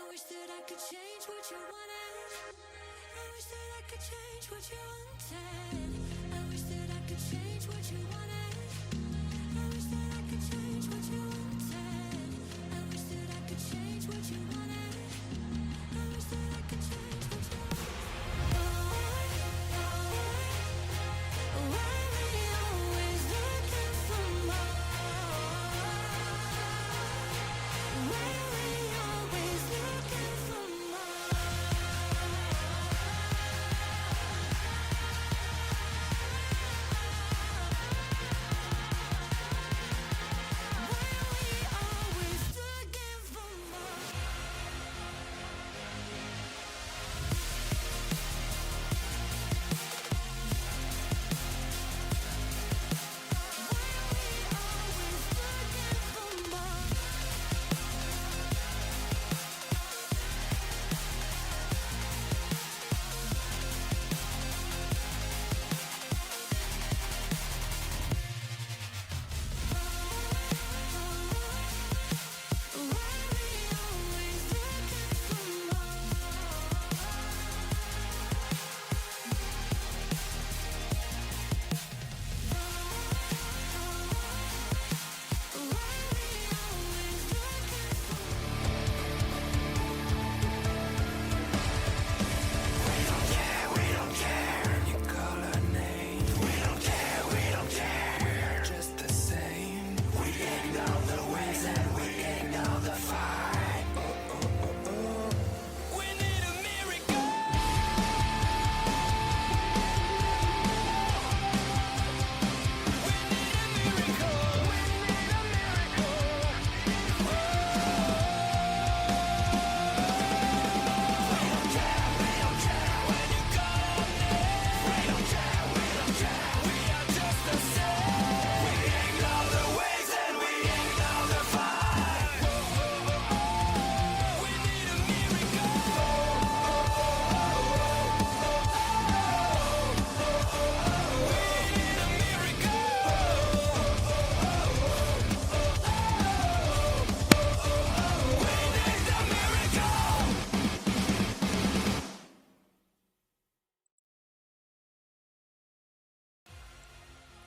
wish that I could change what you wanted. I wish that I could change what you wanted. I wish that I could change what you wanted. I wish that I could change what you wanted. I wish that I could change what you wanted. I wish that I could change what you wanted. Why we always looking for more? Why we always looking for more? Why we always looking for more?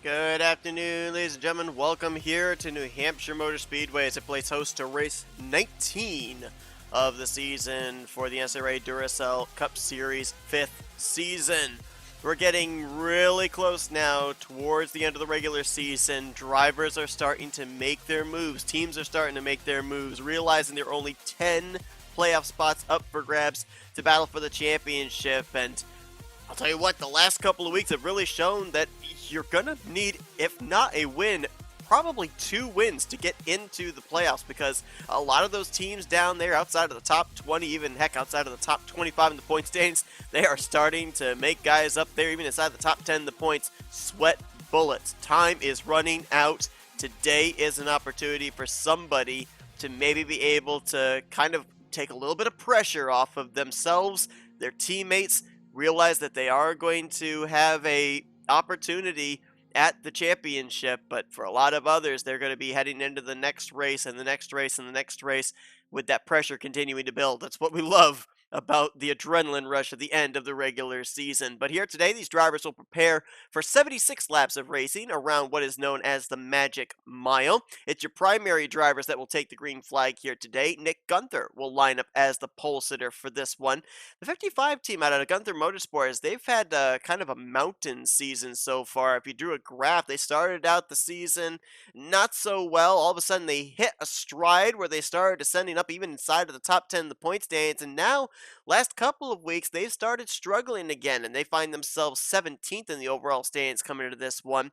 Good afternoon, ladies and gentlemen. Welcome here to New Hampshire Motor Speedway as it plays host to race 19 of the season for the NNSCRA Duracell Cup Series 5th season. We're getting really close now towards the end of the regular season. Drivers are starting to make their moves. Teams are starting to make their moves, realizing there are only 10 playoff spots up for grabs to battle for the championship. And I'll tell you what, the last couple of weeks have really shown that you're going to need, if not a win, probably 2 wins to get into the playoffs, because a lot of those teams down there outside of the top 20, even heck outside of the top 25 in the point standings, they are starting to make guys up there, even inside the top 10 in the points, sweat bullets. Time is running out. Today is an opportunity for somebody to maybe be able to kind of take a little bit of pressure off of themselves, their teammates, realize that they are going to have a opportunity at the championship, but for a lot of others, they're going to be heading into the next race and the next race and the next race with that pressure continuing to build. That's what we love about the adrenaline rush at the end of the regular season. But here today, these drivers will prepare for 76 laps of racing around what is known as the Magic Mile. It's your primary drivers that will take the green flag here today. Nick Gunther will line up as the pole sitter for this one. The 55 team out of Gunther Motorsports, they've had kind of a mountain season so far. If you drew a graph, they started out the season not so well. All of a sudden, they hit a stride where they started descending up even inside of the top 10 in the point standings, and now last couple of weeks, they've started struggling again, and they find themselves 17th in the overall standings coming into this one.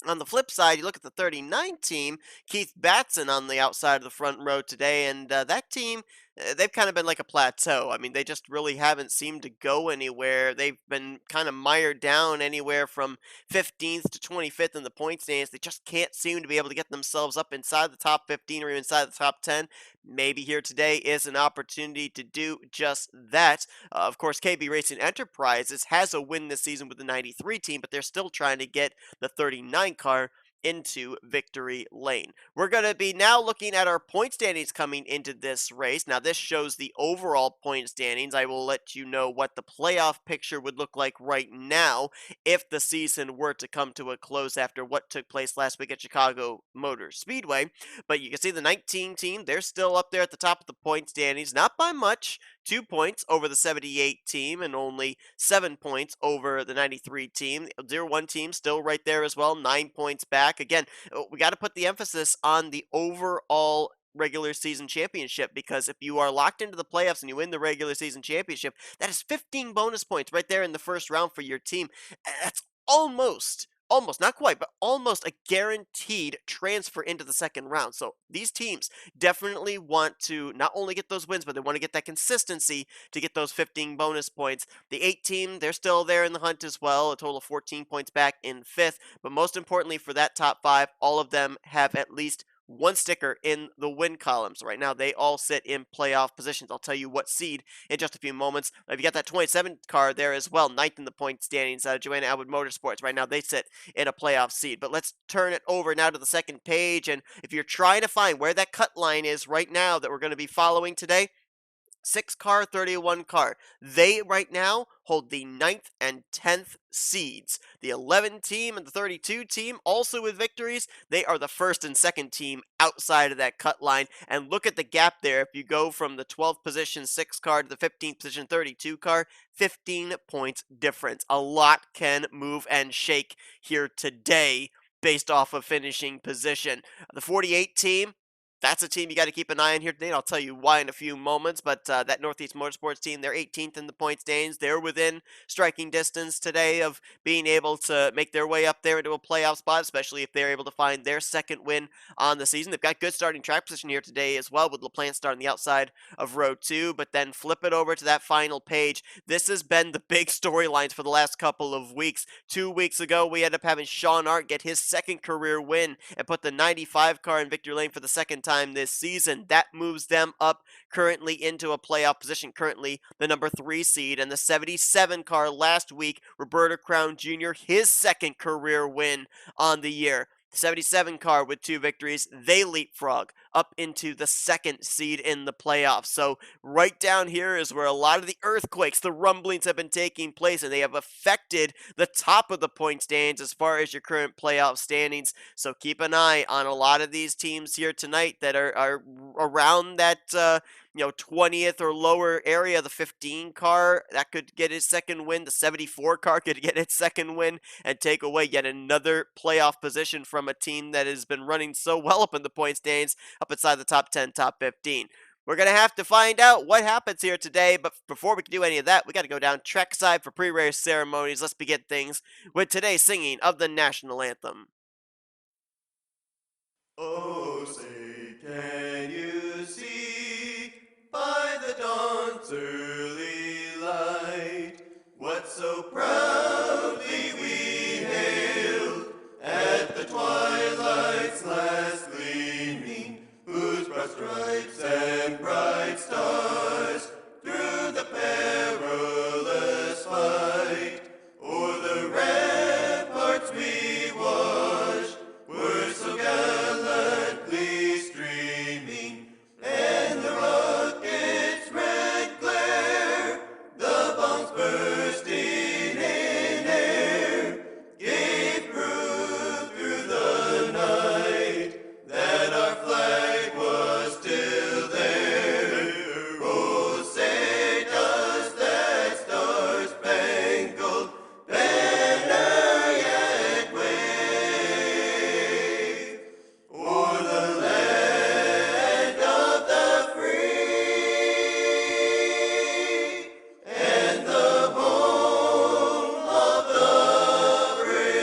On the flip side, you look at the 39 team, Keith Batson on the outside of the front row today, and that team, they've kind of been like a plateau. I mean, they just really haven't seemed to go anywhere. They've been kind of mired down anywhere from 15th to 25th in the point standings. They just can't seem to be able to get themselves up inside the top 15 or even inside the top 10. Maybe here today is an opportunity to do just that. Of course, KB Racing Enterprises has a win this season with the 93 team, but they're still trying to get the 39 car into victory lane. We're going to be now looking at our point standings coming into this race. Now, this shows the overall point standings. I will let you know what the playoff picture would look like right now if the season were to come to a close after what took place last week at Chicago Motor Speedway. But you can see the 19 team, they're still up there at the top of the point standings, not by much. 2 points over the 78 team and only 7 points over the 93 team. The 01 team still right there as well, 9 points back. Again, we got to put the emphasis on the overall regular season championship, because if you are locked into the playoffs and you win the regular season championship, that is 15 bonus points right there in the first round for your team. That's almost, not quite, but almost a guaranteed transfer into the second round. So these teams definitely want to not only get those wins, but they want to get that consistency to get those 15 bonus points. The 8 team, they're still there in the hunt as well, a total of 14 points back in 5th. But most importantly for that top 5, all of them have at least one sticker in the win column. So right now they all sit in playoff positions. I'll tell you what seed in just a few moments. You got that 27 car there as well, 9th in the point standings. Joanna Atwood Motorsports. Right now they sit in a playoff seed. But let's turn it over now to the second page. And if you're trying to find where that cut line is right now that we're going to be following today, 6 car, 31 car. They right now hold the 9th and 10th seeds. The 11 team and the 32 team, also with victories, they are the 1st and 2nd team outside of that cut line. And look at the gap there. If you go from the 12th position 6 car to the 15th position 32 car, 15 points difference. A lot can move and shake here today based off of finishing position. The 48 team, that's a team you got to keep an eye on here today, and I'll tell you why in a few moments. But that Northeast Motorsports team, they're 18th in the point standings. They're within striking distance today of being able to make their way up there into a playoff spot, especially if they're able to find their second win on the season. They've got good starting track position here today as well, with LaPlante starting the outside of row 2. But then flip it over to that final page. This has been the big storylines for the last couple of weeks. 2 weeks ago, we ended up having Sean Art get his second career win and put the 95 car in victory lane for the second time this season. That moves them up currently into a playoff position, currently the number 3 seed. And the 77 car last week, Roberto Crown Jr., his second career win on the year. 77 car with 2 victories, they leapfrog up into the 2nd seed in the playoffs. So right down here is where a lot of the earthquakes, the rumblings have been taking place, and they have affected the top of the point standings as far as your current playoff standings. So keep an eye on a lot of these teams here tonight that are around that 20th or lower area. The 15 car, that could get its second win. The 74 car could get its second win and take away yet another playoff position from a team that has been running so well up in the point standings, up inside the top 10, top 15. We're going to have to find out what happens here today, but before we can do any of that, we got to go down trackside for pre-race ceremonies. Let's begin things with today's singing of the national anthem. Oh, say, can you see by the dawn's early light what so proudly we hailed at the twilight's last gleaming, whose broad stripes and bright stars through the perilous fight o'er the ramparts we watched were so gallantly streaming, and the rocket's red glare, the bombs bursting in air, gave proof through the night that our flag was still there. Oh, say does that star-spangled banner yet wave o'er the land of the free and the home of the brave.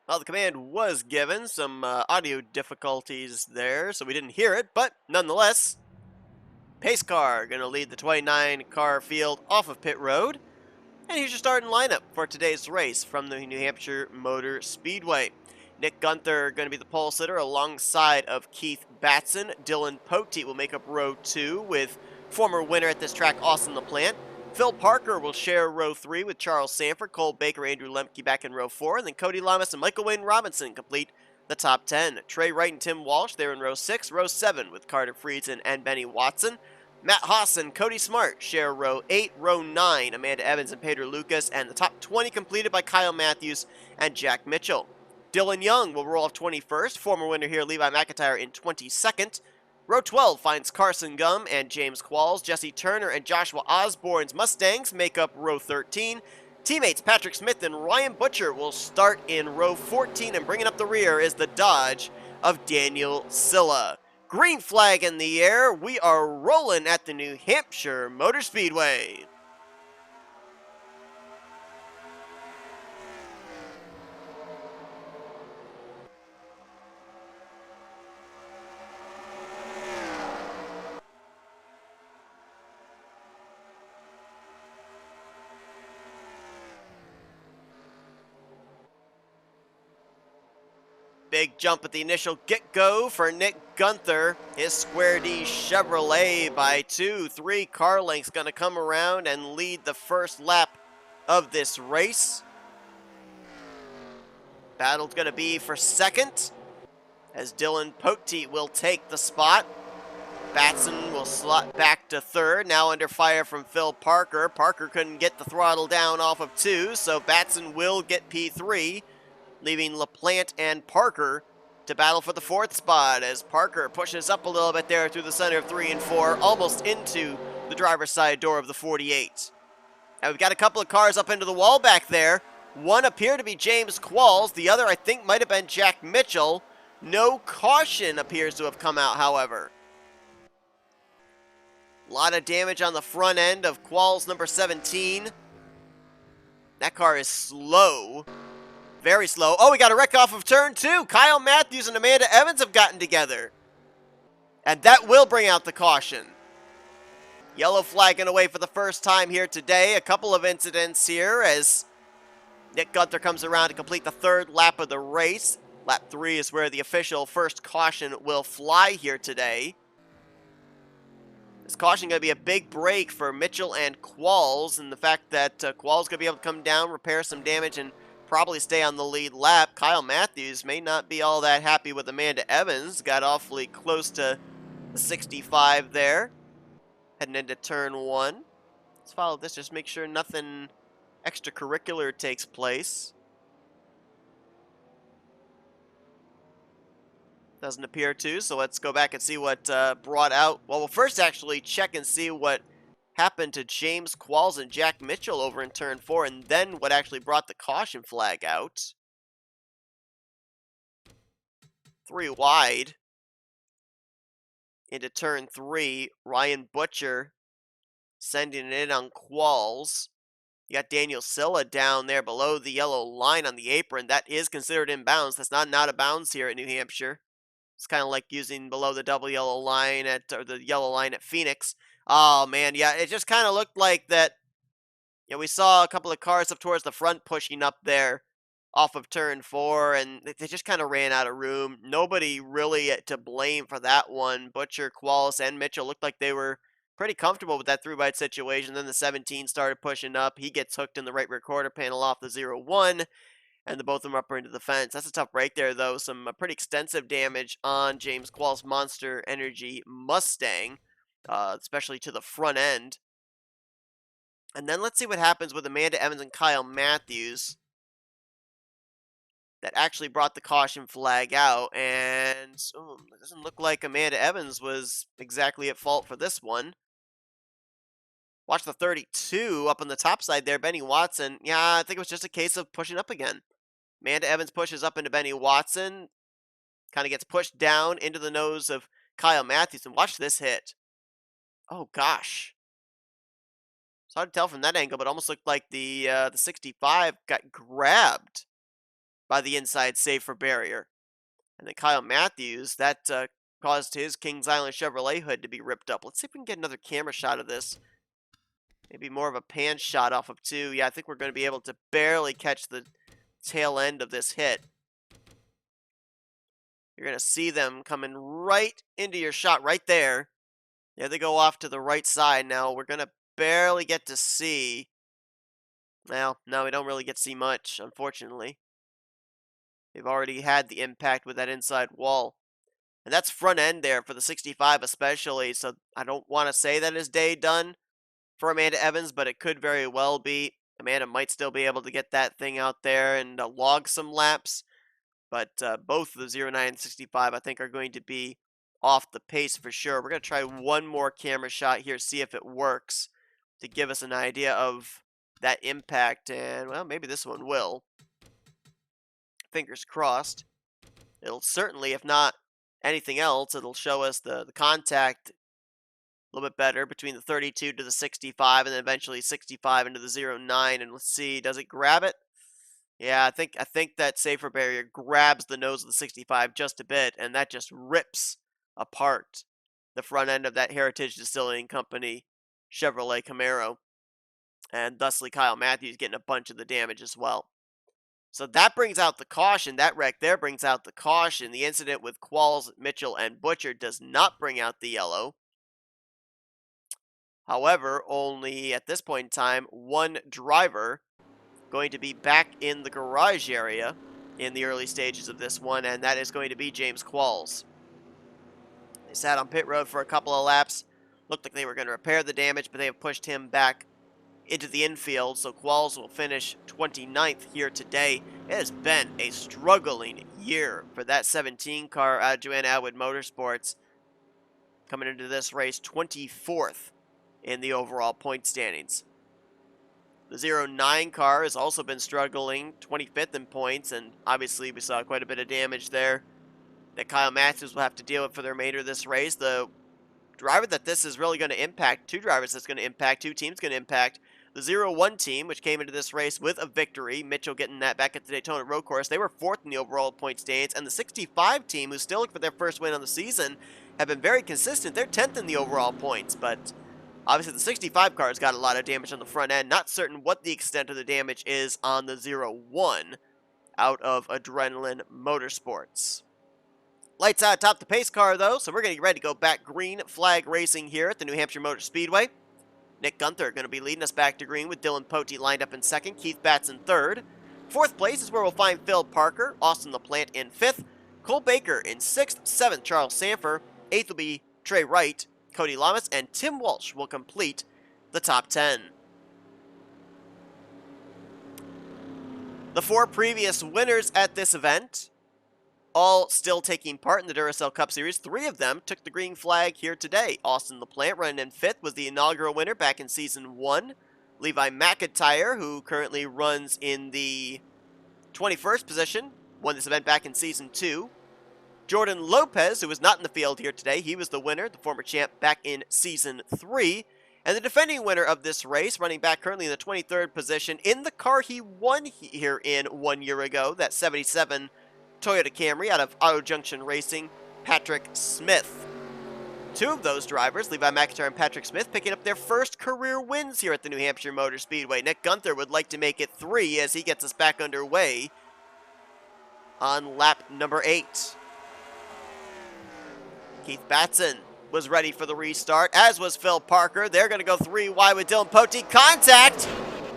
Well, the command was given, some audio difficulties there, so we didn't hear it, but nonetheless, pace car going to lead the 29 car field off of pit road. And here's your starting lineup for today's race from the New Hampshire Motor Speedway. Nick Gunther going to be the pole sitter alongside of Keith Batson. Dylan Poteet will make up row 2 with former winner at this track, Austin LaPlante. Phil Parker will share row 3 with Charles Sanford, Cole Baker, Andrew Lemke back in row 4, and then Cody Lamas and Michael Wayne Robinson complete the top 10. Trey Wright and Tim Walsh, they're in row 6. Row 7 with Carter Friedson and Benny Watson. Matt Haas and Cody Smart share row 8. Row 9, Amanda Evans and Pedro Lucas, and the top 20 completed by Kyle Matthews and Jack Mitchell. Dylan Young will roll off 21st. Former winner here, Levi McIntyre, in 22nd. Row 12 finds Carson Gum and James Qualls. Jesse Turner and Joshua Osborne's Mustangs make up row 13. Teammates Patrick Smith and Ryan Butcher will start in row 14, and bringing up the rear is the Dodge of Daniel Silla. Green flag in the air. We are rolling at the New Hampshire Motor Speedway. Big jump at the initial get-go for Nick Gunther. His Square D Chevrolet by 2-3 car lengths going to come around and lead the first lap of this race. Battle's going to be for second, as Dylan Poteet will take the spot. Batson will slot back to third, now under fire from Phil Parker. Parker couldn't get the throttle down off of 2, so Batson will get P3. Leaving LaPlante and Parker to battle for the 4th spot, as Parker pushes up a little bit there through the center of 3 and 4, almost into the driver's side door of the 48. Now we've got a couple of cars up into the wall back there. One appeared to be James Qualls. The other, I think, might have been Jack Mitchell. No caution appears to have come out, however. A lot of damage on the front end of Qualls number 17. That car is slow. Very slow. Oh, we got a wreck off of turn 2. Kyle Matthews and Amanda Evans have gotten together. And that will bring out the caution. Yellow flagging away for the first time here today. A couple of incidents here as Nick Gunther comes around to complete the 3rd lap of the race. Lap 3 is where the official first caution will fly here today. This caution going to be a big break for Mitchell and Qualls, and the fact that Qualls going to be able to come down, repair some damage, and probably stay on the lead lap. Kyle Matthews may not be all that happy with Amanda Evans. Got awfully close to the 65 there. Heading into turn 1. Let's follow this, just make sure nothing extracurricular takes place. Doesn't appear to, so let's go back and see what brought out. Well, we'll first actually check and see what happened to James Qualls and Jack Mitchell over in turn 4, and then what actually brought the caution flag out. 3 wide into turn 3. Ryan Butcher sending it in on Qualls. You got Daniel Silla down there below the yellow line on the apron. That is considered inbounds. That's not out of bounds here at New Hampshire. It's kind of like using below the double yellow line or the yellow line at Phoenix. Oh, man, yeah, it just kind of looked like that. Yeah, we saw a couple of cars up towards the front pushing up there off of turn 4, and they just kind of ran out of room. Nobody really to blame for that one. Butcher, Qualls, and Mitchell looked like they were pretty comfortable with that through-bite situation. Then the 17 started pushing up. He gets hooked in the right rear quarter panel off the 0-1, and the both of them up into the fence. That's a tough break there, though. Some pretty extensive damage on James Qualls' Monster Energy Mustang. Especially to the front end. And then let's see what happens with Amanda Evans and Kyle Matthews. That actually brought the caution flag out. And it doesn't look like Amanda Evans was exactly at fault for this one. Watch the 32 up on the top side there. Benny Watson. Yeah, I think it was just a case of pushing up again. Amanda Evans pushes up into Benny Watson. Kind of gets pushed down into the nose of Kyle Matthews. And watch this hit. Oh, gosh. It's hard to tell from that angle, but it almost looked like the 65 got grabbed by the inside safer barrier. And then Kyle Matthews, that caused his Kings Island Chevrolet hood to be ripped up. Let's see if we can get another camera shot of this. Maybe more of a pan shot off of 2. Yeah, I think we're going to be able to barely catch the tail end of this hit. You're going to see them coming right into your shot right there. Yeah, they go off to the right side now. We're going to barely get to see. Well, no, we don't really get to see much, unfortunately. They've already had the impact with that inside wall. And that's front end there for the 65 especially, so I don't want to say that his day done for Amanda Evans, but it could very well be. Amanda might still be able to get that thing out there and log some laps, but both the 09 and 65 I think are going to be off the pace for sure. We're going to try one more camera shot here, see if it works to give us an idea of that impact, and well, maybe this one will. Fingers crossed. It'll certainly, if not anything else, it'll show us the contact a little bit better between the 32 to the 65 and then eventually 65 into the 09. And let's see, does it grab it? Yeah, I think that safer barrier grabs the nose of the 65 just a bit, and that just rips apart the front end of that Heritage Distilling Company Chevrolet Camaro. And thusly Kyle Matthews getting a bunch of the damage as well. So that brings out the caution. That wreck there brings out the caution. The incident with Qualls, Mitchell, and Butcher does not bring out the yellow. However, only at this point in time, one driver going to be back in the garage area in the early stages of this one, and that is going to be James Qualls. They sat on pit road for a couple of laps. Looked like they were going to repair the damage, but they have pushed him back into the infield, so Qualls will finish 29th here today. It has been a struggling year for that 17 car out of Joanna Atwood Motorsports. Coming into this race, 24th in the overall point standings. The 09 car has also been struggling, 25th in points, and obviously we saw quite a bit of damage there that Kyle Matthews will have to deal with for the remainder of this race. The driver that this is really going to impact, two drivers that's going to impact, two teams going to impact. The 01 team, which came into this race with a victory, Mitchell getting that back at the Daytona Road Course, they were 4th in the overall point standings, and the 65 team, who still look for their first win on the season, have been very consistent. They're 10th in the overall points, but obviously the 65 car has got a lot of damage on the front end. Not certain what the extent of the damage is on the 01 out of Adrenaline Motorsports. Lights out atop the pace car, though, so we're going to get ready to go back green flag racing here at the New Hampshire Motor Speedway. Nick Gunther going to be leading us back to green with Dylan Pote lined up in 2nd, Keith Batson 3rd. 4th place is where we'll find Phil Parker, Austin LaPlante in 5th, Cole Baker in 6th, 7th, Charles Sanford, 8th will be Trey Wright, Cody Lamas, and Tim Walsh will complete the top 10. The 4 previous winners at this event, all still taking part in the Duracell Cup Series. 3 of them took the green flag here today. Austin LaPlante running in 5th was the inaugural winner back in Season 1. Levi McIntyre, who currently runs in the 21st position, won this event back in Season 2. Jordan Lopez, who was not in the field here today, he was the winner, the former champ, back in Season 3. And the defending winner of this race, running back currently in the 23rd position, in the car he won here in 1 year ago, that 77 Toyota Camry out of Auto Junction Racing, Patrick Smith. 2 of those drivers, Levi McIntyre and Patrick Smith, picking up their first career wins here at the New Hampshire Motor Speedway. Nick Gunther would like to make it 3 as he gets us back underway on lap number 8. Keith Batson was ready for the restart, as was Phil Parker. They're going to go 3 wide with Dylan Pote. Contact!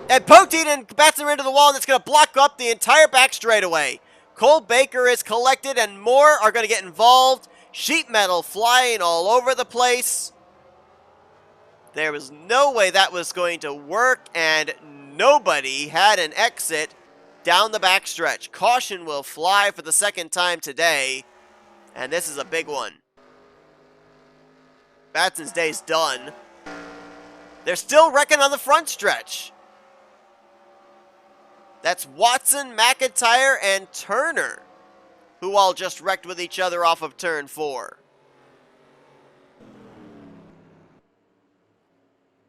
And Pote and Batson are into the wall, and it's going to block up the entire back straightaway. Cole Baker is collected, and more are going to get involved. Sheet metal flying all over the place. There was no way that was going to work, and nobody had an exit down the backstretch. Caution will fly for the 2nd time today, and this is a big one. Batson's day's done. They're still wrecking on the front stretch. That's Watson, McIntyre, and Turner, who all just wrecked with each other off of turn 4.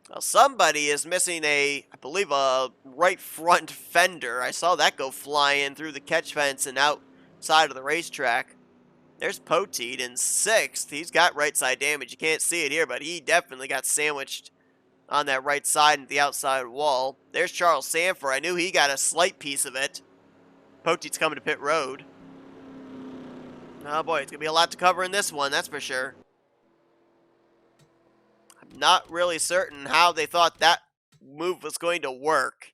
Well, somebody is missing I believe, a right front fender. I saw that go flying through the catch fence and outside of the racetrack. There's Pote in 6th. He's got right side damage. You can't see it here, but he definitely got sandwiched on that right side and the outside wall. There's Charles Sanford. I knew he got a slight piece of it. Pote's coming to pit road. Oh boy, it's going to be a lot to cover in this one, that's for sure. I'm not really certain how they thought that move was going to work.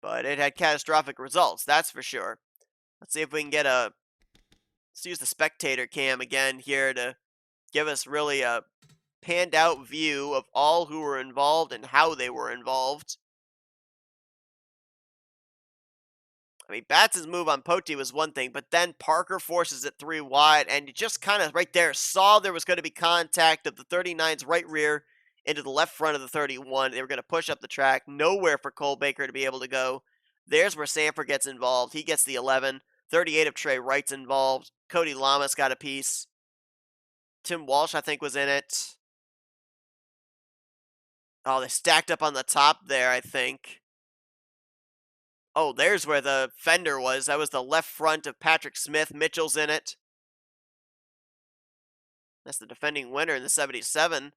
But it had catastrophic results, that's for sure. Let's see if we can get a... Let's use the spectator cam again here to give us really a panned out view of all who were involved and how they were involved. I mean, Batts' move on Poti was one thing, but then Parker forces it 3 wide, and you just kind of right there saw there was going to be contact of the 39's right rear into the left front of the 31. They were going to push up the track. Nowhere for Cole Baker to be able to go. There's where Sanford gets involved. He gets the 11. 38 of Trey Wright's involved. Cody Lamas got a piece. Tim Walsh, I think, was in it. Oh, they stacked up on the top there, I think. Oh, there's where the fender was. That was the left front of Patrick Smith. Mitchell's in it. That's the defending winner in the 77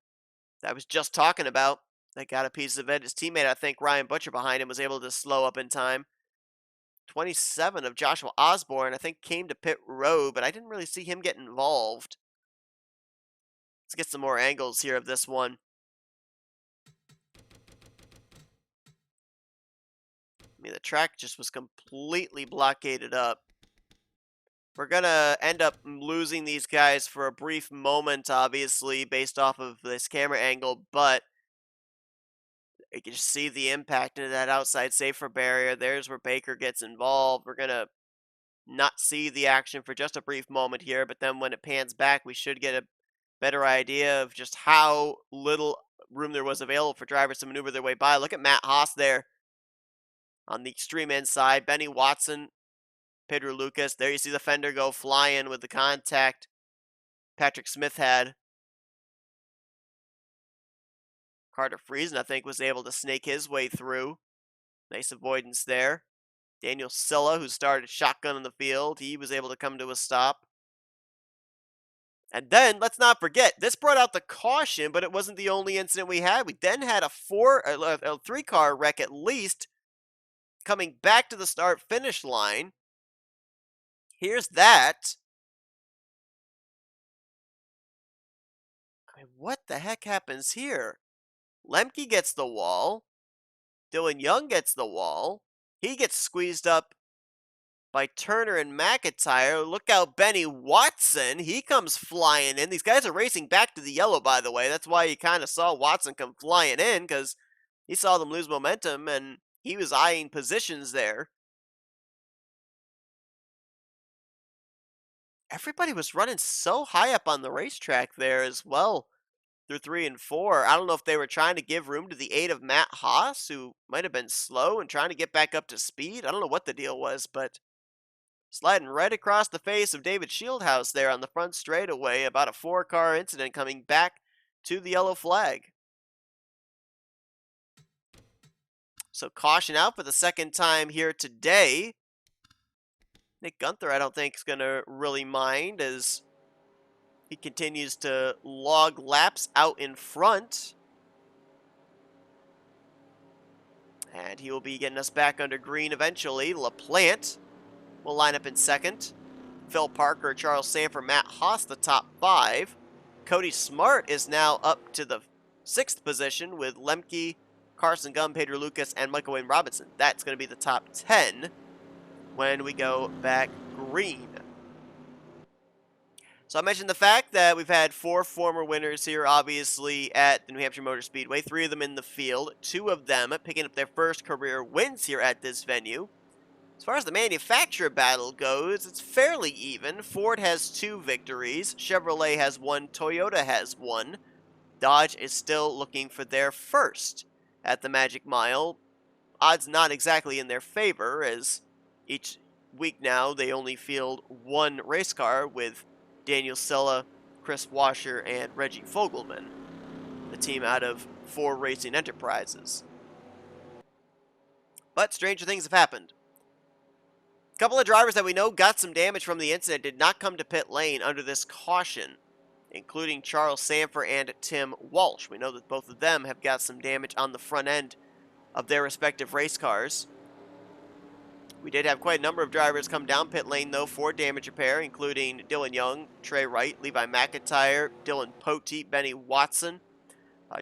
that I was just talking about. That got a piece of it. His teammate, I think, Ryan Butcher behind him, was able to slow up in time. 27 of Joshua Osborne, I think, came to pit road, but I didn't really see him get involved. Let's get some more angles here of this one. I mean, the track just was completely blockaded up. We're going to end up losing these guys for a brief moment, obviously, based off of this camera angle, but you can just see the impact into that outside safer barrier. There's where Baker gets involved. We're going to not see the action for just a brief moment here, but then when it pans back, we should get a better idea of just how little room there was available for drivers to maneuver their way by. Look at Matt Haas there on the extreme inside. Benny Watson, Pedro Lucas. There you see the fender go flying with the contact Patrick Smith had. Carter Friesen, I think, was able to snake his way through. Nice avoidance there. Daniel Silla, who started shotgun in the field, he was able to come to a stop. And then, let's not forget, this brought out the caution, but it wasn't the only incident we had. We then had a 3-car wreck at least coming back to the start-finish line. Here's that. I mean, what the heck happens here? Lemke gets the wall. Dylan Young gets the wall. He gets squeezed up by Turner and McIntyre. Look out, Benny Watson. He comes flying in. These guys are racing back to the yellow, by the way. That's why you kind of saw Watson come flying in, because he saw them lose momentum, and he was eyeing positions there. Everybody was running so high up on the racetrack there as well through 3 and 4. I don't know if they were trying to give room to the 8 of Matt Haas, who might have been slow and trying to get back up to speed. I don't know what the deal was, but sliding right across the face of David Shieldhouse there on the front straightaway. About a 4-car incident coming back to the yellow flag. So caution out for the second time here today. Nick Gunther, I don't think, is going to really mind as he continues to log laps out in front. And he will be getting us back under green eventually. LaPlante will line up in second. Phil Parker, Charles Sanford, Matt Haas, the top 5. Cody Smart is now up to the 6th position with Lemke, Carson Gunn, Pedro Lucas, and Michael Wayne Robinson. That's going to be the top 10 when we go back green. So I mentioned the fact that we've had 4 former winners here, obviously, at the New Hampshire Motor Speedway. 3 of them in the field. 2 of them picking up their first career wins here at this venue. As far as the manufacturer battle goes, it's fairly even. Ford has 2 victories. Chevrolet has 1. Toyota has 1. Dodge is still looking for their first at the Magic Mile. Odds not exactly in their favor, as each week now they only field 1 race car with Daniel Silla, Chris Washer, and Reggie Fogelman, the team out of 4 Racing Enterprises. But stranger things have happened. A couple of drivers that we know got some damage from the incident did not come to pit lane under this caution, including Charles Sanford and Tim Walsh. We know that both of them have got some damage on the front end of their respective race cars. We did have quite a number of drivers come down pit lane, though, for damage repair, including Dylan Young, Trey Wright, Levi McIntyre, Dylan Poteet, Benny Watson.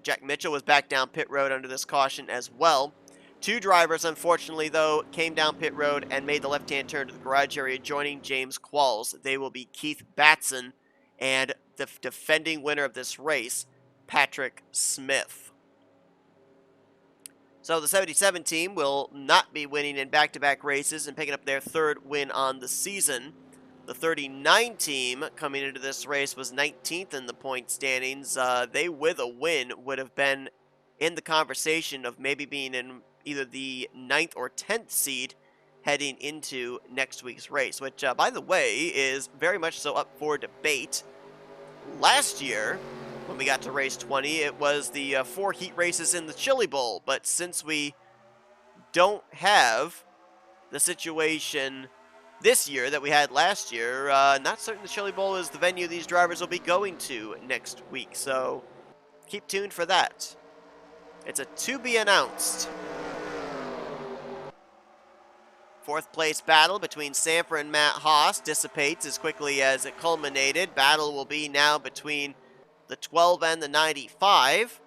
Jack Mitchell was back down pit road under this caution as well. 2 drivers, unfortunately, though, came down pit road and made the left-hand turn to the garage area, joining James Qualls. They will be Keith Batson and the defending winner of this race, Patrick Smith. So the 77 team will not be winning in back-to-back races and picking up their 3rd win on the season. The 39 team coming into this race was 19th in the point standings. They, with a win, would have been in the conversation of maybe being in either the 9th or 10th seed heading into next week's race, which, by the way, is very much so up for debate. Last year, when we got to race 20, it was the 4 heat races in the Chili Bowl, but since we don't have the situation this year that we had last year, not certain the Chili Bowl is the venue these drivers will be going to next week, so keep tuned for that. It's a to be announced. 4th place battle between Sanford and Matt Haas dissipates as quickly as it culminated. Battle will be now between the 12 and the 95.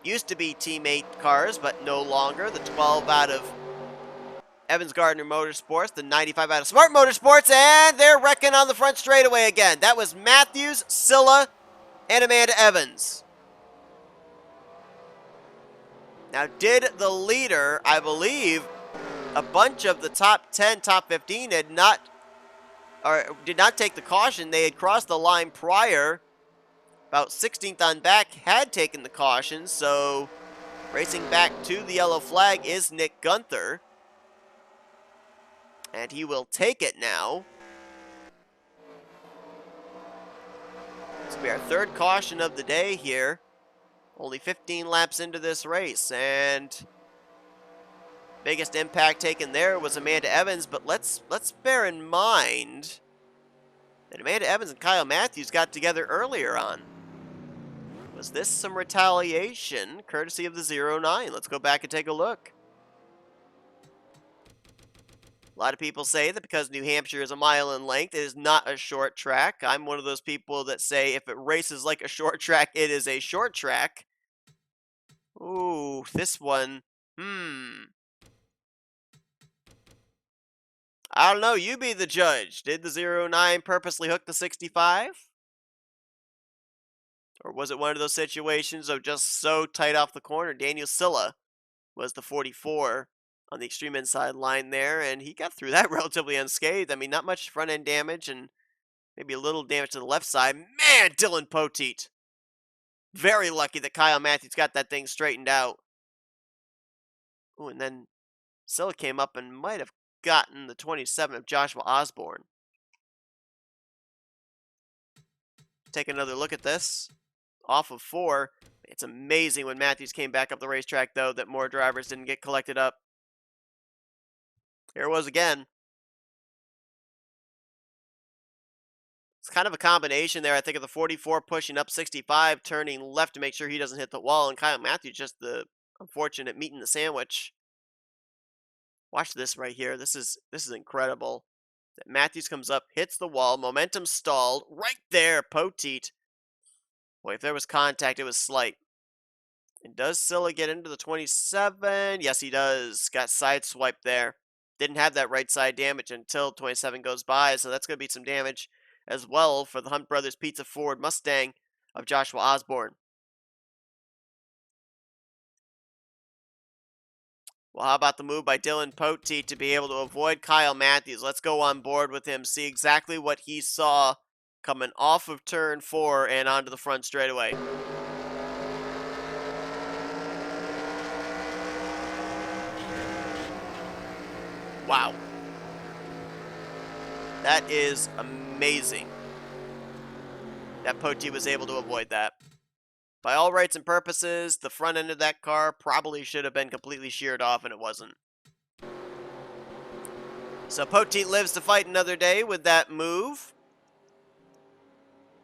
Used to be teammate cars, but no longer. The 12 out of Evans Gardner Motorsports, the 95 out of Smart Motorsports, and they're wrecking on the front straightaway again. That was Matthews, Silla, and Amanda Evans. Now, did the leader, I believe, a bunch of the top 10, top 15 did not take the caution. They had crossed the line prior. About 16th on back had taken the caution, so racing back to the yellow flag is Nick Gunther. And he will take it now. This will be our 3rd caution of the day here. Only 15 laps into this race, and biggest impact taken there was Amanda Evans, but let's bear in mind that Amanda Evans and Kyle Matthews got together earlier on. Was this some retaliation courtesy of the 09? Let's go back and take a look. A lot of people say that because New Hampshire is a mile in length, it is not a short track. I'm one of those people that say if it races like a short track, it is a short track. Ooh, this one, I don't know, you be the judge. Did the 09 purposely hook the 65? Or was it one of those situations of just so tight off the corner? Daniel Silla was the 44 on the extreme inside line there, and he got through that relatively unscathed. I mean, not much front-end damage and maybe a little damage to the left side. Man, Dylan Poteet. Very lucky that Kyle Matthews got that thing straightened out. Ooh, and then Silla came up and might have gotten the 27 of Joshua Osborne. Take another look at this. Off of 4. It's amazing when Matthews came back up the racetrack, though, that more drivers didn't get collected up. Here it was again. It's kind of a combination there, I think, of the 44 pushing up 65, turning left to make sure he doesn't hit the wall, and Kyle Matthews just the unfortunate meat in the sandwich. Watch this right here. This is incredible. Matthews comes up, hits the wall, momentum stalled. Right there, Poteet. Boy, if there was contact, it was slight. And does Silla get into the 27? Yes, he does. Got sideswiped there. Didn't have that right side damage until 27 goes by, so that's going to be some damage as well for the Hunt Brothers Pizza Ford Mustang of Joshua Osborne. Well, how about the move by Dylan Poteet to be able to avoid Kyle Matthews? Let's go on board with him, see exactly what he saw coming off of turn 4 and onto the front straightaway. Wow. That is amazing that Poteet was able to avoid that. By all rights and purposes, the front end of that car probably should have been completely sheared off, and it wasn't. So Poteet lives to fight another day with that move.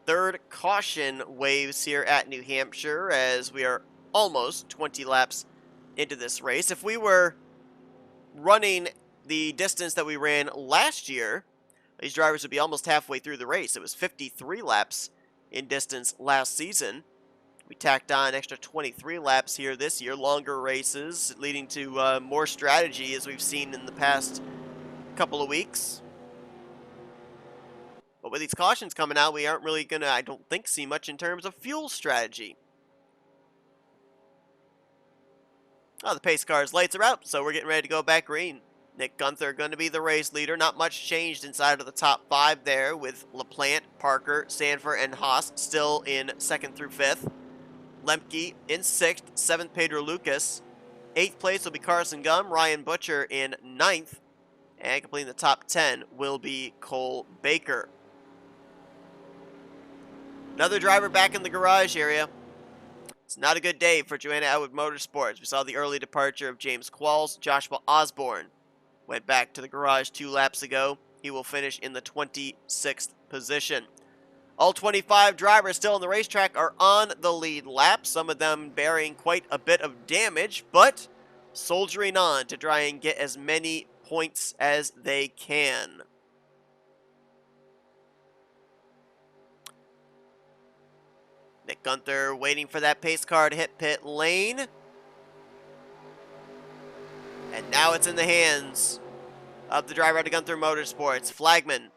3rd caution waves here at New Hampshire as we are almost 20 laps into this race. If we were running the distance that we ran last year, these drivers would be almost halfway through the race. It was 53 laps in distance last season. We tacked on an extra 23 laps here this year, longer races, leading to more strategy as we've seen in the past couple of weeks. But with these cautions coming out, we aren't really going to, I don't think, see much in terms of fuel strategy. Oh, the pace car's lights are out, so we're getting ready to go back green. Nick Gunther going to be the race leader. Not much changed inside of the top 5 there, with LaPlante, Parker, Sanford, and Haas still in 2nd through 5th. Lemke in 6th, 7th Pedro Lucas. 8th place will be Carson Gum, Ryan Butcher in 9th. And completing the top 10 will be Cole Baker. Another driver back in the garage area. It's not a good day for Joanna Atwood Motorsports. We saw the early departure of James Qualls. Joshua Osborne went back to the garage 2 laps ago. He will finish in the 26th position. All 25 drivers still on the racetrack are on the lead lap, some of them bearing quite a bit of damage, but soldiering on to try and get as many points as they can. Nick Gunther waiting for that pace car to hit pit lane. And now it's in the hands of the driver out of Gunther Motorsports. Flagman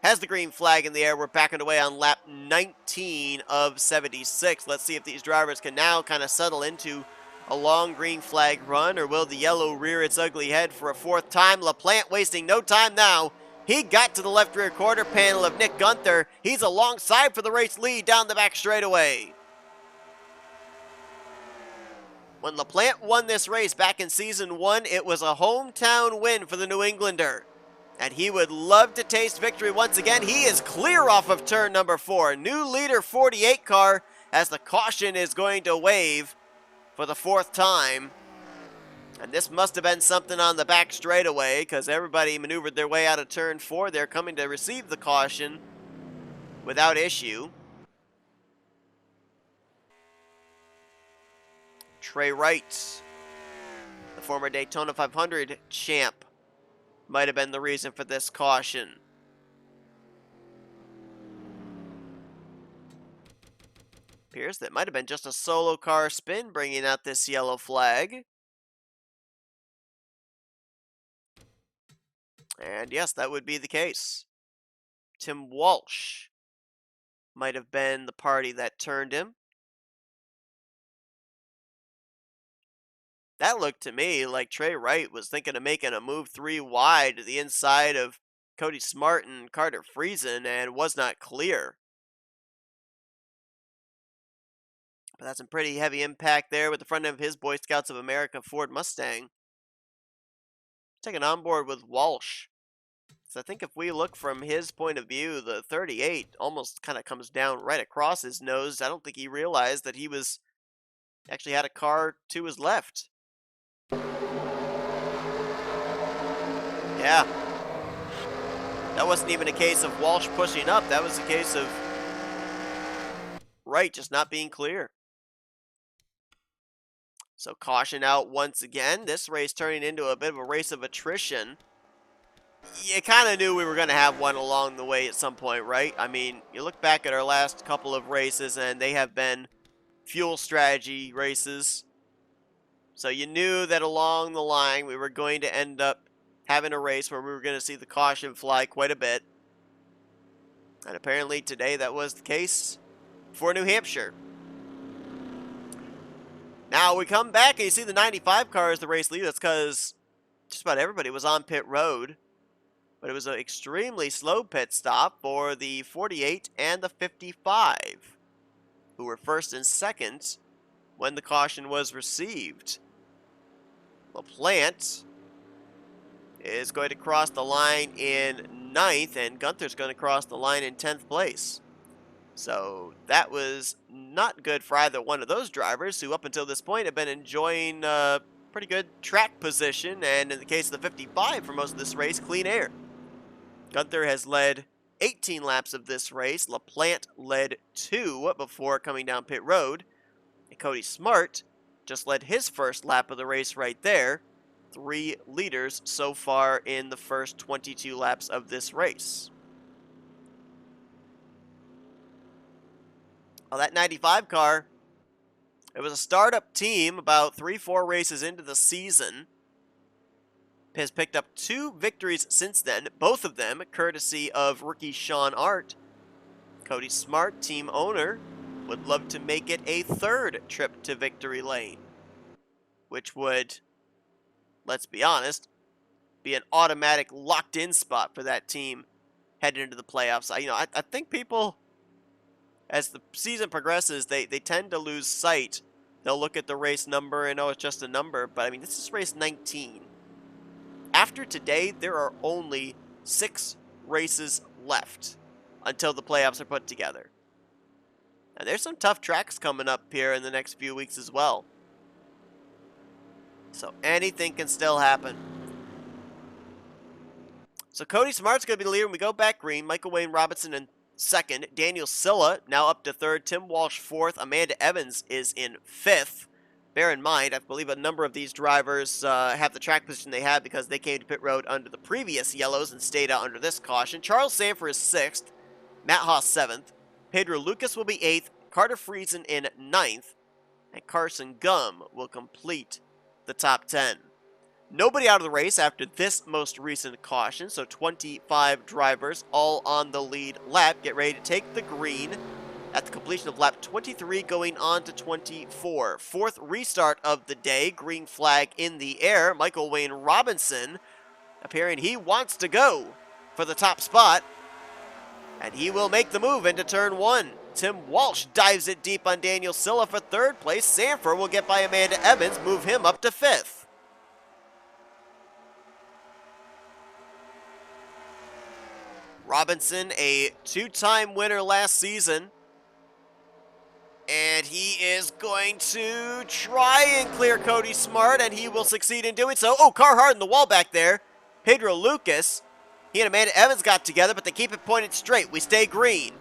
has the green flag in the air. We're backing away on lap 19 of 76. Let's see if these drivers can now kind of settle into a long green flag run, or will the yellow rear its ugly head for a 4th time? LaPlante wasting no time now. He got to the left rear quarter panel of Nick Gunther. He's alongside for the race lead down the back straightaway. When LaPlante won this race back in Season 1, it was a hometown win for the New Englander. And he would love to taste victory once again. He is clear off of turn number 4. New leader 48 car as the caution is going to wave for the 4th time. And this must have been something on the back straightaway, because everybody maneuvered their way out of turn 4. They're coming to receive the caution without issue. Trey Wright, the former Daytona 500 champ, might have been the reason for this caution. Appears that might have been just a solo car spin bringing out this yellow flag. And yes, that would be the case. Tim Walsh might have been the party that turned him. That looked to me like Trey Wright was thinking of making a move 3 wide to the inside of Cody Smart and Carter Friesen and was not clear. But that's some pretty heavy impact there with the front of his Boy Scouts of America Ford Mustang. Taking on board with Walsh. So I think if we look from his point of view, the 38 almost kind of comes down right across his nose. I don't think he realized that he was actually had a car to his left. Yeah. That wasn't even a case of Walsh pushing up. That was a case of Wright just not being clear. So caution out once again. This race turning into a bit of a race of attrition. You kind of knew we were going to have one along the way at some point, right? I mean, you look back at our last couple of races, and they have been fuel strategy races. So you knew that along the line we were going to end up having a race where we were going to see the caution fly quite a bit. And apparently today that was the case for New Hampshire. Now we come back and you see the 95 car as the race leader. That's because just about everybody was on pit road. But it was an extremely slow pit stop for the 48 and the 55, who were first and second when the caution was received. LaPlante is going to cross the line in 9th, and Gunther's going to cross the line in 10th place. So that was not good for either one of those drivers, who up until this point have been enjoying pretty good track position, and in the case of the 55 for most of this race, clean air. Gunther has led 18 laps of this race. LaPlante led 2 before coming down pit road. And Cody Smart just led his first lap of the race right there. 3 leaders so far in the first 22 laps of this race. Well, that 95 car, it was a startup team about 3-4 races into the season. Has picked up 2 victories since then, both of them courtesy of rookie Sean Art. Cody Smart, team owner, would love to make it a 3rd trip to victory lane, which would, let's be honest, be an automatic locked-in spot for that team heading into the playoffs. I think people, as the season progresses, they tend to lose sight. They'll look at the race number and, oh, it's just a number, but I mean, this is race 19. After today, there are only 6 races left until the playoffs are put together. And there's some tough tracks coming up here in the next few weeks as well. So anything can still happen. So Cody Smart's going to be the leader when we go back green. Michael Wayne Robinson in 2nd. Daniel Silla now up to 3rd. Tim Walsh 4th. Amanda Evans is in 5th. Bear in mind, I believe a number of these drivers have the track position they have because they came to pit road under the previous yellows and stayed out under this caution. Charles Sanford is 6th. Matt Haas 7th. Pedro Lucas will be 8th. Carter Friesen in 9th. And Carson Gum will complete the top 10. Nobody out of the race after this most recent caution, so 25 drivers all on the lead lap. Get ready to take the green at the completion of lap 23 going on to 24. 4th restart of the day, green flag in the air. Michael Wayne Robinson appearing he wants to go for the top spot, and he will make the move into turn 1. Tim Walsh dives it deep on Daniel Silla for 3rd place. Sanford will get by Amanda Evans, move him up to 5th. Robinson, a 2-time winner last season. And he is going to try and clear Cody Smart, and he will succeed in doing so. Oh, Carhart in the wall back there. Pedro Lucas. He and Amanda Evans got together, but they keep it pointed straight. We stay green.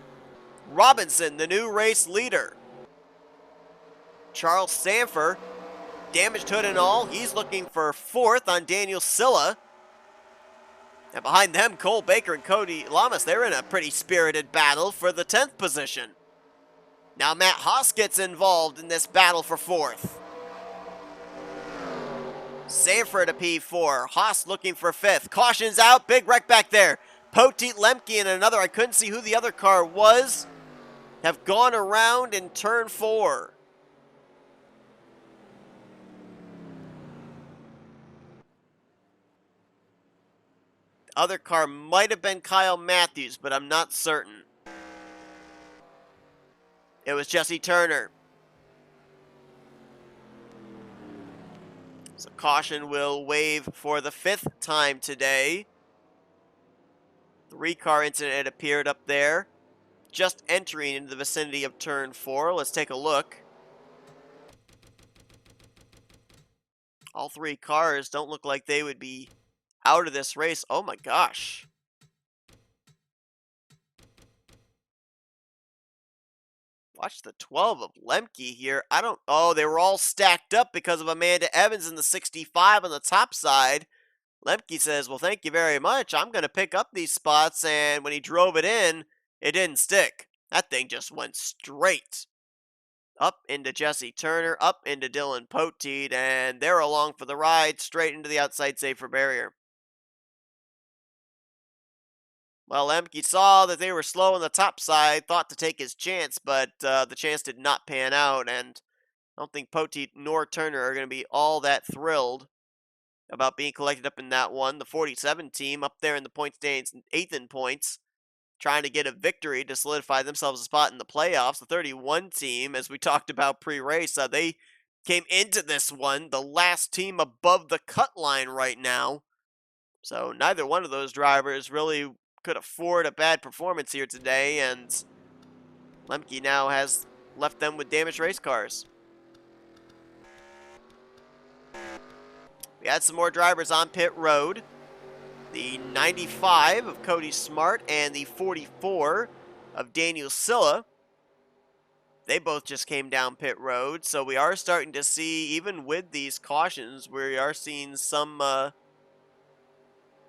Robinson, the new race leader. Charles Sanford, damaged hood and all. He's looking for 4th on Daniel Silla. And behind them, Cole Baker and Cody Lamas, they're in a pretty spirited battle for the 10th position. Now Matt Haas gets involved in this battle for 4th. Sanford a P4. Haas looking for 5th. Caution's out. Big wreck back there. Poteet Lemke and another, I couldn't see who the other car was, have gone around in turn 4. The other car might have been Kyle Matthews, but I'm not certain. It was Jesse Turner. So caution will wave for the 5th time today. 3-car incident had appeared up there, just entering into the vicinity of turn 4. Let's take a look. All 3 cars don't look like they would be out of this race. Oh my gosh. Watch the 12 of Lemke here. Oh, they were all stacked up because of Amanda Evans in the 65 on the top side. Lemke says, well, thank you very much. I'm going to pick up these spots. And when he drove it in, it didn't stick. That thing just went straight up into Jesse Turner, up into Dylan Poteet, and they're along for the ride, straight into the outside safer barrier. Well, Lemke saw that they were slow on the top side, thought to take his chance, but the chance did not pan out, and I don't think Poteet nor Turner are going to be all that thrilled about being collected up in that one. The 47 team up there in the point standings, 8th in points, trying to get a victory to solidify themselves a spot in the playoffs. The 31 team, as we talked about pre-race, they came into this one the last team above the cut line right now. So neither one of those drivers really could afford a bad performance here today, and Lemke now has left them with damaged race cars. We had some more drivers on pit road. The 95 of Cody Smart and the 44 of Daniel Silla. They both just came down pit road, so we are starting to see, even with these cautions, we are seeing some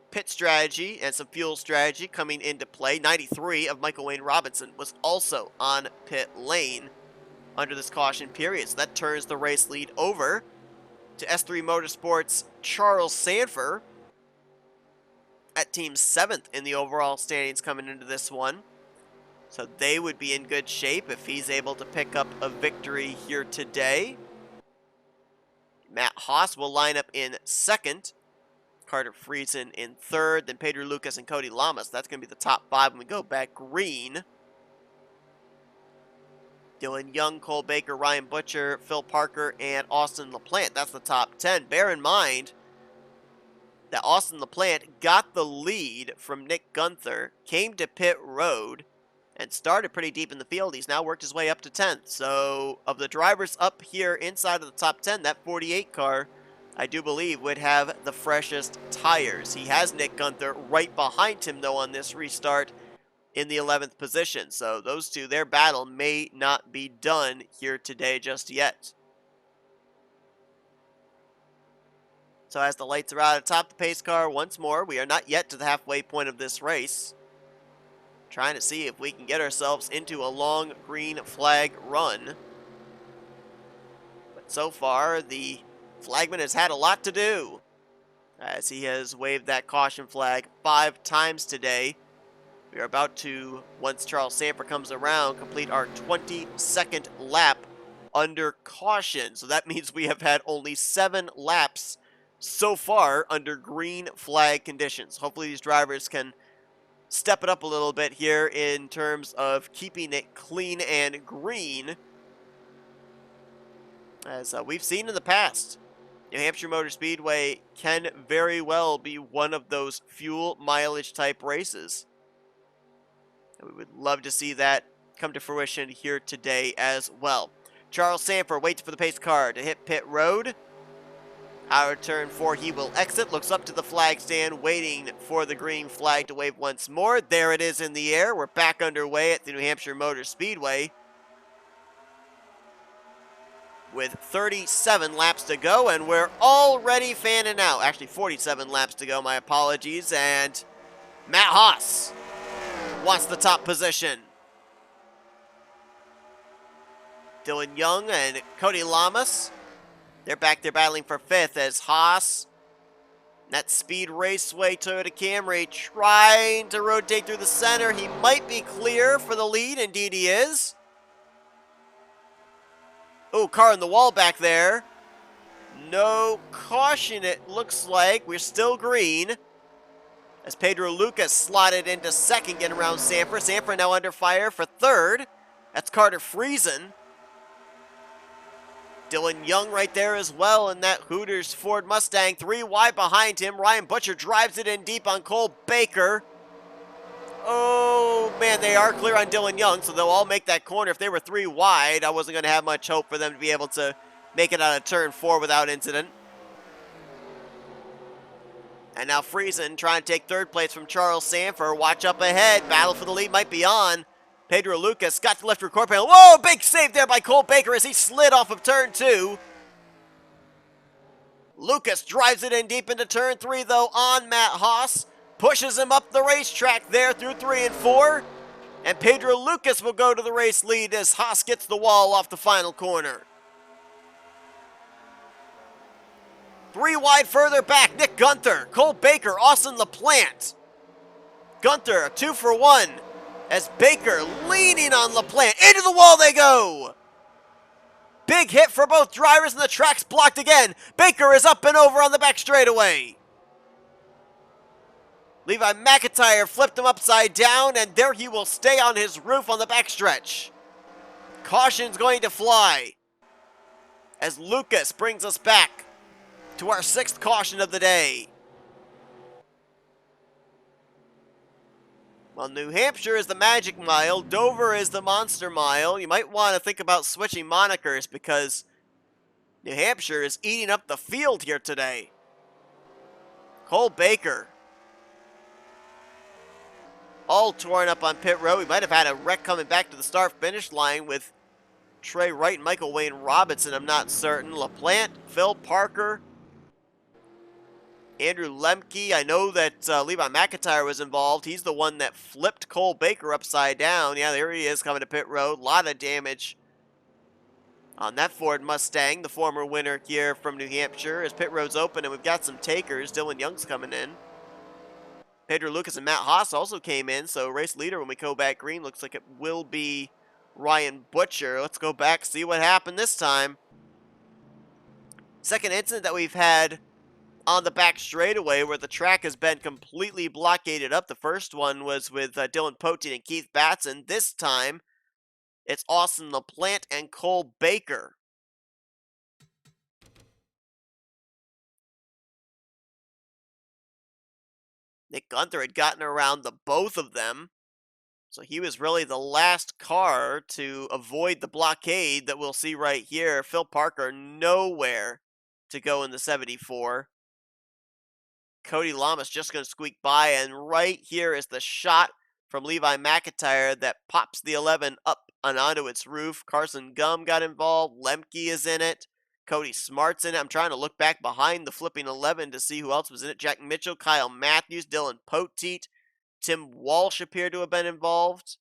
pit strategy and some fuel strategy coming into play. 93 of Michael Wayne Robinson was also on pit lane under this caution period, so that turns the race lead over to S3 Motorsports' Charles Sanford at team 7th in the overall standings coming into this one. So they would be in good shape if he's able to pick up a victory here today. Matt Haas will line up in 2nd. Carter Friesen in 3rd. Then Pedro Lucas and Cody Lamas. That's going to be the top 5 when we go back green. Dylan Young, Cole Baker, Ryan Butcher, Phil Parker, and Austin LaPlante. That's the top 10. Bear in mind that Austin LaPlante got the lead from Nick Gunther, came to pit road, and started pretty deep in the field. He's now worked his way up to 10th. So of the drivers up here inside of the top 10, that 48 car, I do believe, would have the freshest tires. He has Nick Gunther right behind him, though, on this restart in the 11th position. So those two, their battle may not be done here today just yet. So as the lights are out atop the pace car once more, we are not yet to the halfway point of this race. Trying to see if we can get ourselves into a long green flag run. But so far, the flagman has had a lot to do, as he has waved that caution flag 5 times today. We are about to, once Charles Sanford comes around, complete our 22nd lap under caution. So that means we have had only 7 laps so far under green flag conditions. Hopefully these drivers can step it up a little bit here in terms of keeping it clean and green. As we've seen in the past, New Hampshire Motor Speedway can very well be one of those fuel mileage type races. And we would love to see that come to fruition here today as well. Charles Sanford waits for the pace car to hit pit road. Out of turn 4, he will exit, looks up to the flag stand, waiting for the green flag to wave once more. There it is in the air. We're back underway at the New Hampshire Motor Speedway with 37 laps to go, and we're already fanning out. Actually, 47 laps to go, my apologies, and Matt Haas wants the top position. Dylan Young and Cody Lamas, they're back there battling for 5th as Haas, that Speed Raceway Toyota Camry, trying to rotate through the center. He might be clear for the lead. Indeed he is. Oh, car in the wall back there. No caution, it looks like. We're still green, as Pedro Lucas slotted into 2nd, getting around Sanford. Sanford now under fire for 3rd. That's Carter Friesen. Dylan Young right there as well in that Hooters Ford Mustang. 3 wide behind him. Ryan Butcher drives it in deep on Cole Baker. Oh, man, they are clear on Dylan Young, so they'll all make that corner. If they were 3 wide, I wasn't going to have much hope for them to be able to make it out of turn 4 without incident. And now Friesen trying to take 3rd place from Charles Sanford. Watch up ahead. Battle for the lead might be on. Pedro Lucas got the left rear quarter panel. Whoa, big save there by Cole Baker as he slid off of turn 2. Lucas drives it in deep into turn 3, though, on Matt Haas. Pushes him up the racetrack there through 3 and 4. And Pedro Lucas will go to the race lead as Haas gets the wall off the final corner. 3 wide further back, Nick Gunther, Cole Baker, Austin LaPlante. Gunther, a 2 for 1. As Baker leaning on LaPlante. Into the wall they go. Big hit for both drivers, and the track's blocked again. Baker is up and over on the back straightaway. Levi McIntyre flipped him upside down, and there he will stay on his roof on the backstretch. Caution's going to fly as Lucas brings us back to our 6th caution of the day. Well, New Hampshire is the Magic Mile. Dover is the Monster Mile. You might want to think about switching monikers because New Hampshire is eating up the field here today. Cole Baker, all torn up on pit road. We might have had a wreck coming back to the start-finish line with Trey Wright and Michael Wayne Robinson, I'm not certain. LaPlante, Phil Parker, Andrew Lemke. I know that Levi McIntyre was involved. He's the one that flipped Cole Baker upside down. Yeah, there he is coming to pit road. A lot of damage on that Ford Mustang, the former winner here from New Hampshire. As pit road's open and we've got some takers. Dylan Young's coming in. Pedro Lucas and Matt Haas also came in, so race leader when we go back green looks like it will be Ryan Butcher. Let's go back, see what happened this time. Second incident that we've had on the back straightaway where the track has been completely blockaded up. The first one was with Dylan Poteen and Keith Batson. This time, it's Austin LaPlante and Cole Baker. Nick Gunther had gotten around the both of them, so he was really the last car to avoid the blockade that we'll see right here. Phil Parker nowhere to go in the 74. Cody Lamas just going to squeak by, and right here is the shot from Levi McIntyre that pops the 11 up and onto its roof. Carson Gum got involved. Lemke is in it. Cody Smart's in it. I'm trying to look back behind the flipping 11 to see who else was in it. Jack Mitchell, Kyle Matthews, Dylan Poteet, Tim Walsh appeared to have been involved.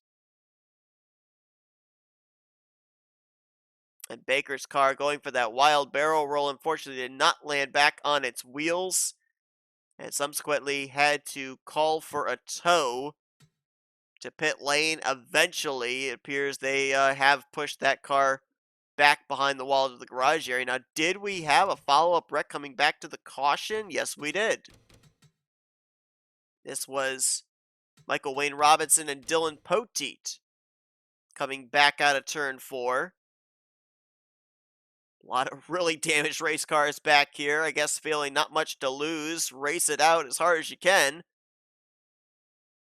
And Baker's car going for that wild barrel roll unfortunately did not land back on its wheels, and subsequently had to call for a tow to pit lane. Eventually, it appears they have pushed that car back behind the walls of the garage area. Now, did we have a follow-up wreck coming back to the caution? Yes, we did. This was Michael Wayne Robinson and Dylan Poteet coming back out of turn 4. A lot of really damaged race cars back here. I guess feeling not much to lose. Race it out as hard as you can.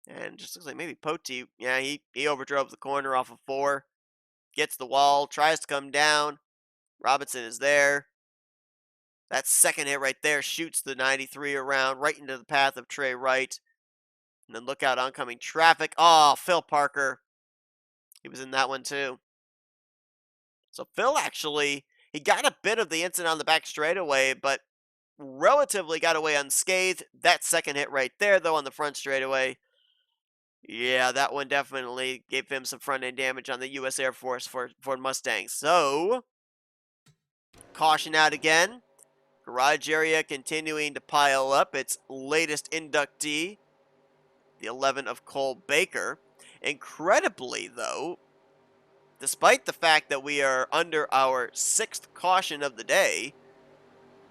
And just looks like maybe Poteet, yeah, he overdrove the corner off of 4. Gets the wall, tries to come down. Robinson is there. That second hit right there shoots the 93 around right into the path of Trey Wright. And then look out oncoming traffic. Oh, Phil Parker. He was in that one too. So Phil actually, he got a bit of the incident on the back straightaway, but relatively got away unscathed. That second hit right there, though, on the front straightaway, yeah, that one definitely gave him some front-end damage on the U.S. Air Force Ford Mustang. So, caution out again. Garage area continuing to pile up. Its latest inductee, the 11 of Cole Baker. Incredibly, though, despite the fact that we are under our 6th caution of the day,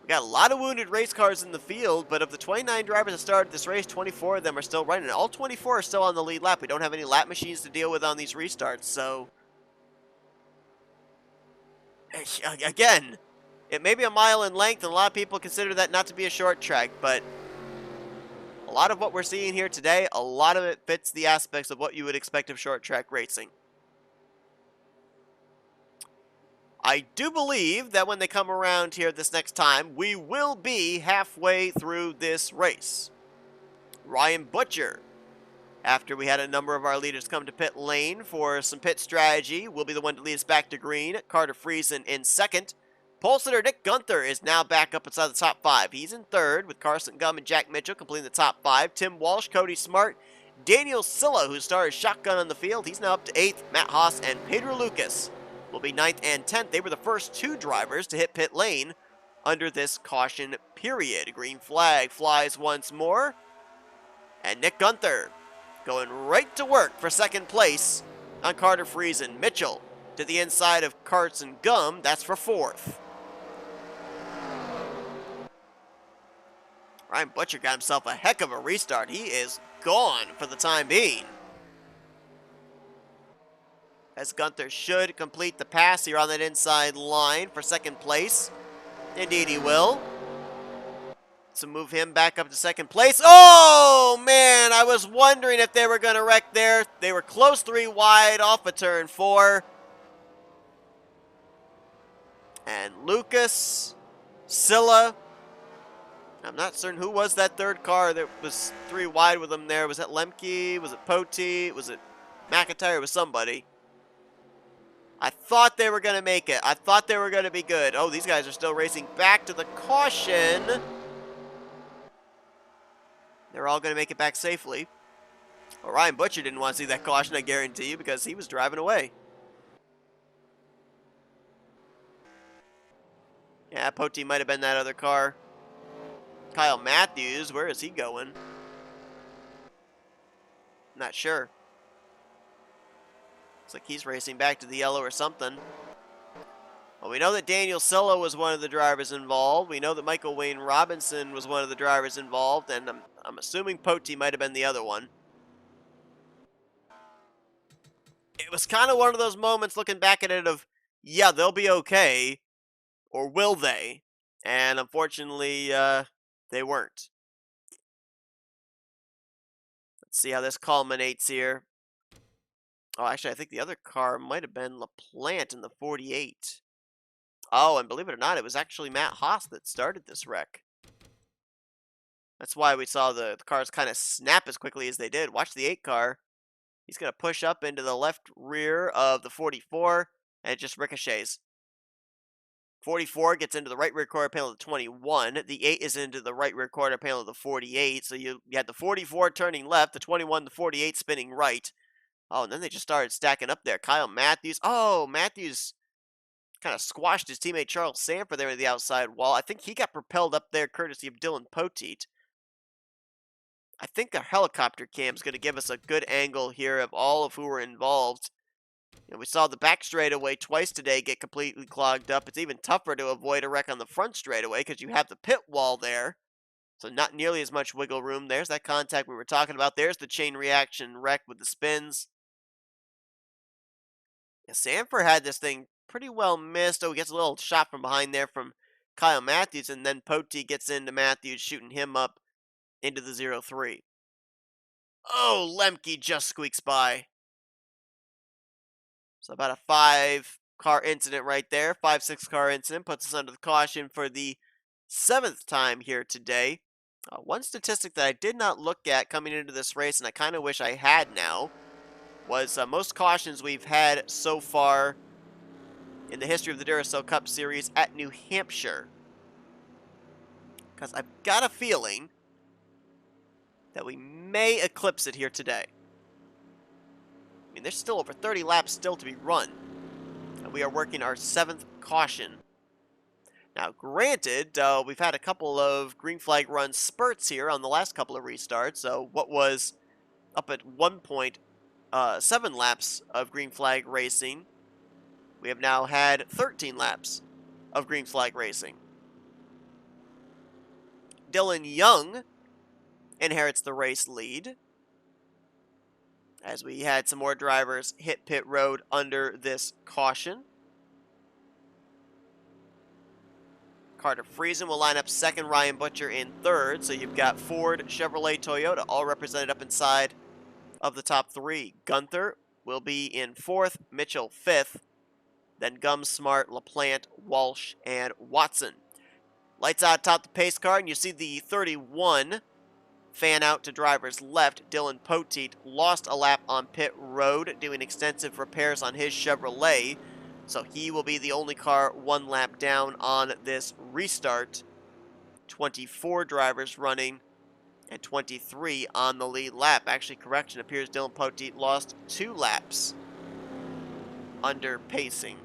we got a lot of wounded race cars in the field, but of the 29 drivers that started this race, 24 of them are still running. All 24 are still on the lead lap. We don't have any lap machines to deal with on these restarts, so again, it may be a mile in length, and a lot of people consider that not to be a short track, but a lot of what we're seeing here today, a lot of it fits the aspects of what you would expect of short track racing. I do believe that when they come around here this next time, we will be halfway through this race. Ryan Butcher, after we had a number of our leaders come to pit lane for some pit strategy, will be the one to lead us back to green. Carter Friesen in second. Pole sitter Nick Gunther is now back up inside the top 5. He's in third with Carson Gum and Jack Mitchell completing the top 5. Tim Walsh, Cody Smart, Daniel Silla, who started shotgun on the field, he's now up to 8th. Matt Haas and Pedro Lucas will be 9th and 10th. They were the first 2 drivers to hit pit lane under this caution period. Green flag flies once more. And Nick Gunther going right to work for second place on Carter Friesen. Mitchell to the inside of Carson Gum. That's for 4th. Ryan Butcher got himself a heck of a restart. He is gone for the time being, as Gunther should complete the pass here on that inside line for second place. Indeed he will. So move him back up to second place. Oh, man, I was wondering if they were going to wreck there. They were close 3 wide off of turn 4. And Lucas, Silla, I'm not certain who was that third car that was 3 wide with them there. Was it Lemke? Was it Poteet? Was it McIntyre? It was somebody. I thought they were going to make it. I thought they were going to be good. Oh, these guys are still racing back to the caution. They're all going to make it back safely. Well, Ryan Butcher didn't want to see that caution, I guarantee you, because he was driving away. Yeah, Poti might have been that other car. Kyle Matthews, where is he going? Not sure. Looks like he's racing back to the yellow or something. Well, we know that Daniel Sillo was one of the drivers involved. We know that Michael Wayne Robinson was one of the drivers involved, and I'm assuming Poti might have been the other one. It was kind of one of those moments looking back at it of, yeah, they'll be okay, or will they? And unfortunately, they weren't. Let's see how this culminates here. Oh, actually, I think the other car might have been LaPlante in the 48. Oh, and believe it or not, it was actually Matt Haas that started this wreck. That's why we saw the cars kind of snap as quickly as they did. Watch the 8 car. He's going to push up into the left rear of the 44, and it just ricochets. 44 gets into the right rear quarter panel of the 21. The 8 is into the right rear quarter panel of the 48. So you had the 44 turning left, the 21, the 48 spinning right. Oh, and then they just started stacking up there. Kyle Matthews. Oh, Matthews kind of squashed his teammate Charles Sanford there at the outside wall. I think he got propelled up there courtesy of Dylan Poteet. I think a helicopter cam is going to give us a good angle here of all of who were involved. And we saw the back straightaway twice today get completely clogged up. It's even tougher to avoid a wreck on the front straightaway because you have the pit wall there. So not nearly as much wiggle room. There's that contact we were talking about. There's the chain reaction wreck with the spins. Yeah, Sanford had this thing pretty well missed. Oh, he gets a little shot from behind there from Kyle Matthews. And then Poti gets into Matthews, shooting him up into the 0-3. Oh, Lemke just squeaks by. So about a 5-car incident right there. 5-6 car incident puts us under the caution for the 7th time here today. One statistic that I did not look at coming into this race, and I kind of wish I had now, was most cautions we've had so far in the history of the Duracell Cup Series at New Hampshire. Because I've got a feeling that we may eclipse it here today. I mean, there's still over 30 laps still to be run. And we are working our 7th caution. Now, granted, we've had a couple of green flag run spurts here on the last couple of restarts. So what was up at one point 7 laps of green flag racing, we have now had 13 laps of green flag racing. Dylan Young inherits the race lead, as we had some more drivers hit pit road under this caution. Carter Friesen will line up second, Ryan Butcher in third. So you've got Ford, Chevrolet, Toyota all represented up inside of the top 3. Gunther will be in 4th, Mitchell 5th, then Gums, Smart, LaPlante, Walsh, and Watson. Lights out top the pace car, and you see the 31 fan out to driver's left. Dylan Poteet lost a lap on pit road doing extensive repairs on his Chevrolet, so he will be the only car 1 lap down on this restart. 24 drivers running and 23 on the lead lap. Actually, correction, appears Dylan Poteet lost 2 laps under pacing.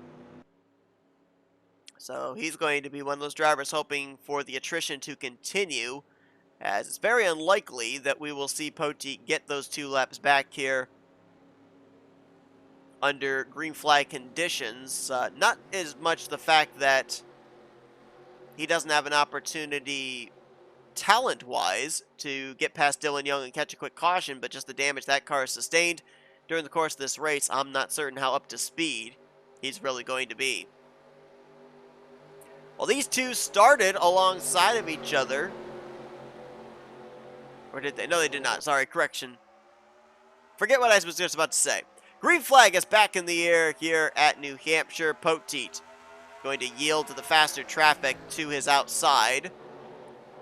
So he's going to be one of those drivers hoping for the attrition to continue, as it's very unlikely that we will see Poteet get those 2 laps back here under green flag conditions. Not as much the fact that he doesn't have an opportunity talent-wise to get past Dylan Young and catch a quick caution, but just the damage that car has sustained during the course of this race. I'm not certain how up to speed he's really going to be. Well, these two started alongside of each other. Or did they? No, they did not. Sorry, correction. Forget what I was just about to say. Green flag is back in the air here at New Hampshire. Poteet going to yield to the faster traffic to his outside.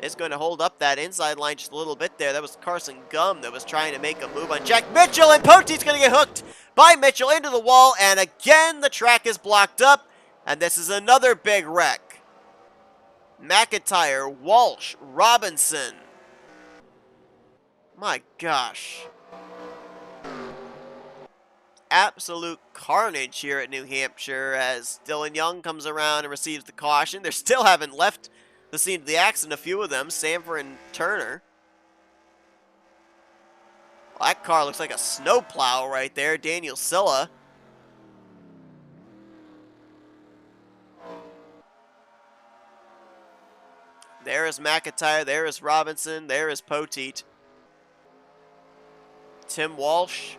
is going to hold up that inside line just a little bit there. That was Carson Gum that was trying to make a move on Jack Mitchell, and Poteet's going to get hooked by Mitchell into the wall, and again the track is blocked up, and this is another big wreck. McIntyre, Walsh, Robinson. My gosh. Absolute carnage here at New Hampshire as Dylan Young comes around and receives the caution. They still haven't left the scene of the accident, a few of them, Sanford and Turner. Well, that car looks like a snowplow right there, Daniel Silla. There is McIntyre, there is Robinson, there is Poteet. Tim Walsh,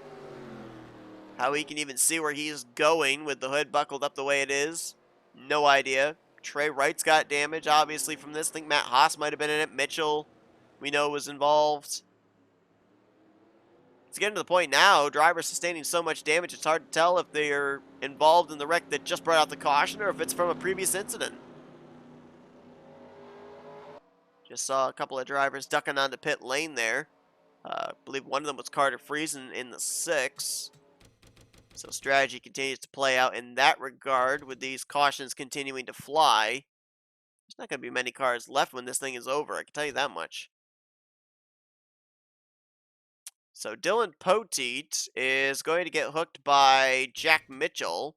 how he can even see where he's going with the hood buckled up the way it is, no idea. Trey Wright's got damage, obviously, from this. I think Matt Haas might have been in it. Mitchell, we know, was involved. It's getting to the point now, drivers sustaining so much damage, it's hard to tell if they are involved in the wreck that just brought out the caution or if it's from a previous incident. Just saw a couple of drivers ducking onto pit lane there. I believe one of them was Carter Friesen in the 6. So strategy continues to play out in that regard with these cautions continuing to fly. There's not going to be many cars left when this thing is over, I can tell you that much. So Dylan Poteet is going to get hooked by Jack Mitchell.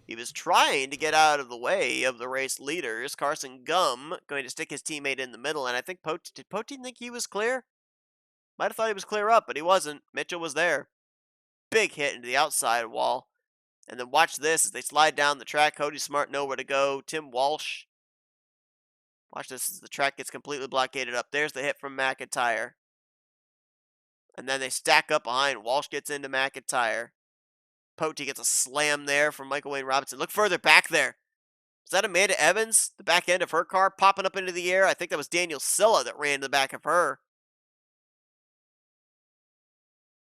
He was trying to get out of the way of the race leaders. Carson Gum going to stick his teammate in the middle, and I think did Poteet think he was clear? Might have thought he was clear up, but he wasn't. Mitchell was there. Big hit into the outside wall. And then watch this as they slide down the track. Cody Smart nowhere to go. Tim Walsh. Watch this as the track gets completely blockaded up. There's the hit from McIntyre. And then they stack up behind. Walsh gets into McIntyre. Poteet gets a slam there from Michael Wayne Robinson. Look further back there. Is that Amanda Evans? The back end of her car popping up into the air? I think that was Daniel Silla that ran to the back of her.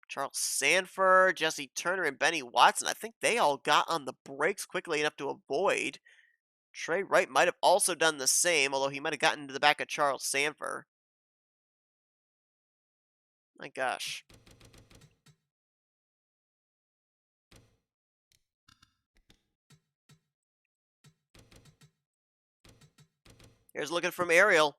Charles Sanford, Jesse Turner, and Benny Watson. I think they all got on the brakes quickly enough to avoid. Trey Wright might have also done the same, although he might have gotten into the back of Charles Sanford. My gosh. Here's looking from aerial.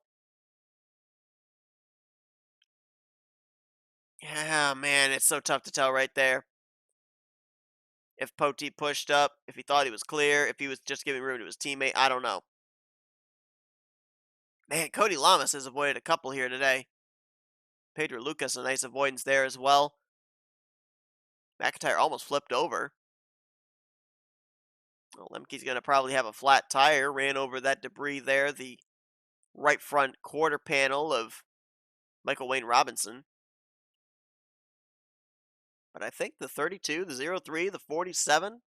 Yeah, man, it's so tough to tell right there. If Poteet pushed up, if he thought he was clear, if he was just giving room to his teammate, I don't know. Man, Cody Lamas has avoided a couple here today. Pedro Lucas, a nice avoidance there as well. McIntyre almost flipped over. Well, Lemke's going to probably have a flat tire. Ran over that debris there. The right front quarter panel of Michael Wayne Robinson. But I think the 32, the 03, the 47,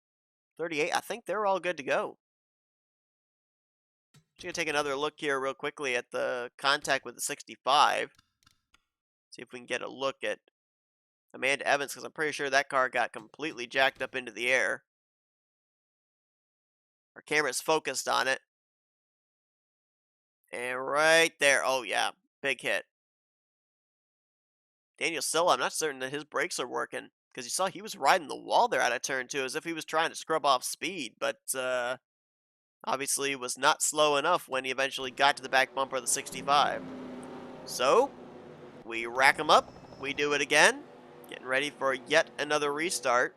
38, I think they're all good to go. Just going to take another look here real quickly at the contact with the 65. See if we can get a look at Amanda Evans, because I'm pretty sure that car got completely jacked up into the air. Our camera's focused on it. And right there, oh yeah, big hit. Daniel Silla, I'm not certain that his brakes are working, because you saw he was riding the wall there out of turn 2 as if he was trying to scrub off speed, but obviously was not slow enough when he eventually got to the back bumper of the 65. So, we rack him up, we do it again, getting ready for yet another restart.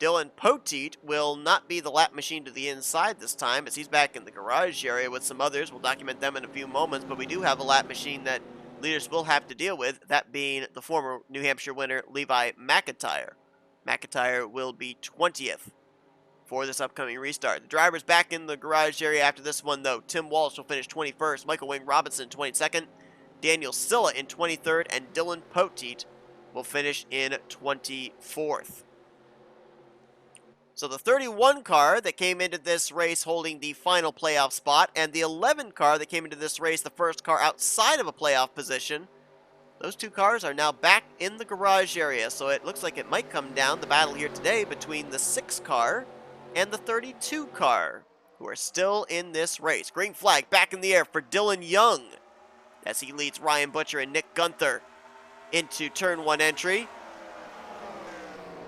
Dylan Poteet will not be the lap machine to the inside this time, as he's back in the garage area with some others. We'll document them in a few moments, but we do have a lap machine that leaders will have to deal with, that being the former New Hampshire winner, Levi McIntyre. McIntyre will be 20th for this upcoming restart. The driver's back in the garage area after this one, though. Tim Walsh will finish 21st, Michael Wayne Robinson 22nd, Daniel Silla in 23rd, and Dylan Poteet will finish in 24th. So the 31 car that came into this race holding the final playoff spot, and the 11 car that came into this race, the first car outside of a playoff position, those two cars are now back in the garage area. So it looks like it might come down, the battle here today, between the 6 car and the 32 car, who are still in this race. Green flag back in the air for Dylan Young. as he leads Ryan Butcher and Nick Gunther into turn 1 entry.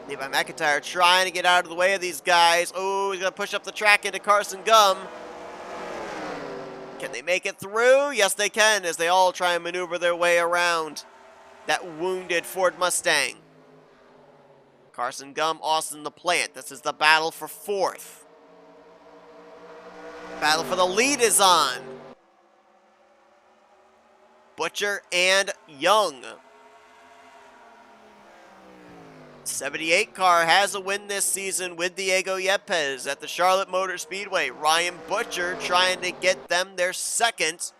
Levi McIntyre trying to get out of the way of these guys. Oh, he's going to push up the track into Carson Gum. Can they make it through? Yes, they can, as they all try and maneuver their way around that wounded Ford Mustang. Carson Gum, Austin the Plant. This is the battle for 4th. Battle for the lead is on. Butcher and Young. 78 car has a win this season with Diego Yepes at the Charlotte Motor Speedway. Ryan Butcher trying to get them their 2nd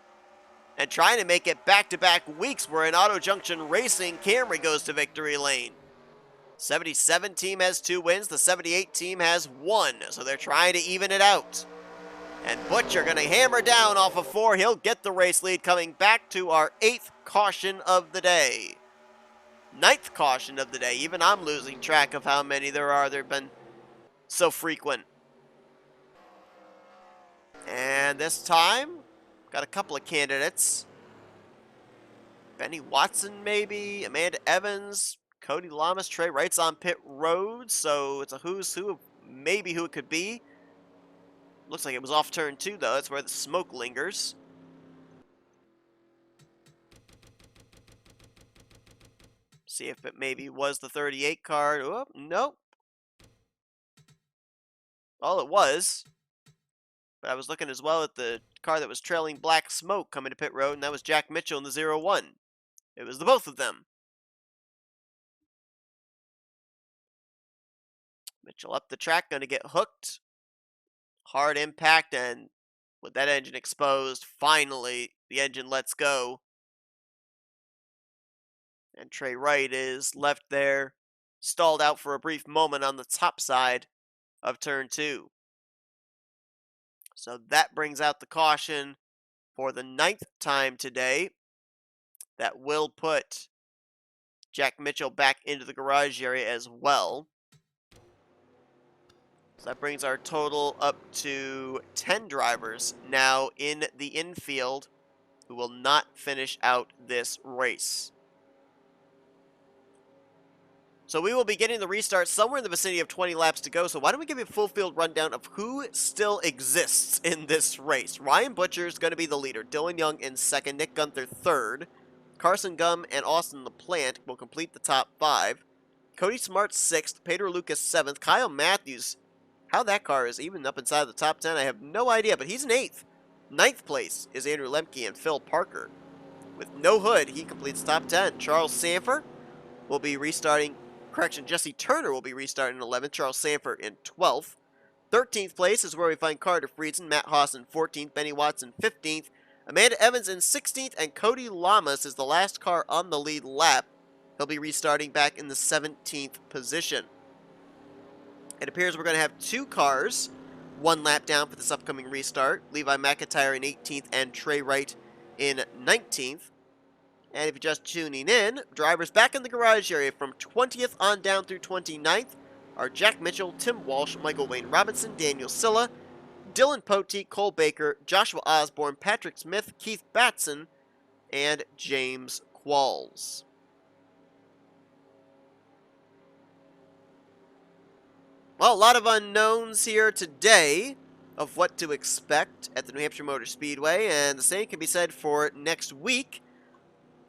and trying to make it back-to-back weeks where an Auto Junction Racing Camry goes to victory lane. 77 team has 2 wins. The 78 team has 1, so they're trying to even it out. And Butcher going to hammer down off of 4. He'll get the race lead, coming back to our 8th caution of the day. 9th caution of the day. Even I'm losing track of how many there are. They've been so frequent. And this time, got a couple of candidates. Benny Watson, maybe. Amanda Evans. Cody Lamas. Trey Wright's on pit road. So it's a who's who of maybe who it could be. Looks like it was off turn 2, though. That's where the smoke lingers. See if it maybe was the 38 card. Oh, nope. All it was. But I was looking as well at the car that was trailing Black Smoke coming to pit road, and that was Jack Mitchell in the 0-1. It was the both of them. Mitchell up the track, going to get hooked. Hard impact, and with that engine exposed, finally the engine lets go. And Trey Wright is left there, stalled out for a brief moment on the top side of turn 2. So that brings out the caution for the 9th time today. That will put Jack Mitchell back into the garage area as well. So that brings our total up to 10 drivers now in the infield who will not finish out this race. So we will be getting the restart somewhere in the vicinity of 20 laps to go. So why don't we give you a full field rundown of who still exists in this race. Ryan Butcher is going to be the leader. Dylan Young in 2nd. Nick Gunther 3rd. Carson Gum and Austin the Plant will complete the top 5. Cody Smart 6th. Pedro Lucas 7th. Kyle Matthews. How that car is even up inside the top 10, I have no idea. But he's in 8th. 9th place is Andrew Lemke and Phil Parker. With no hood, he completes top 10. Charles Sanford will be restarting. Jesse Turner will be restarting in 11th. Charles Sanford in 12th. 13th place is where we find Carter Friedson. Matt Haas in 14th. Benny Watson 15th. Amanda Evans in 16th. And Cody Lamas is the last car on the lead lap. He'll be restarting back in the 17th position. It appears we're going to have 2 cars 1 lap down for this upcoming restart. Levi McIntyre in 18th and Trey Wright in 19th. And if you're just tuning in, drivers back in the garage area from 20th on down through 29th are Jack Mitchell, Tim Walsh, Michael Wayne Robinson, Daniel Silla, Dylan Poteet, Cole Baker, Joshua Osborne, Patrick Smith, Keith Batson, and James Qualls. Well, a lot of unknowns here today of what to expect at the New Hampshire Motor Speedway, and the same can be said for next week,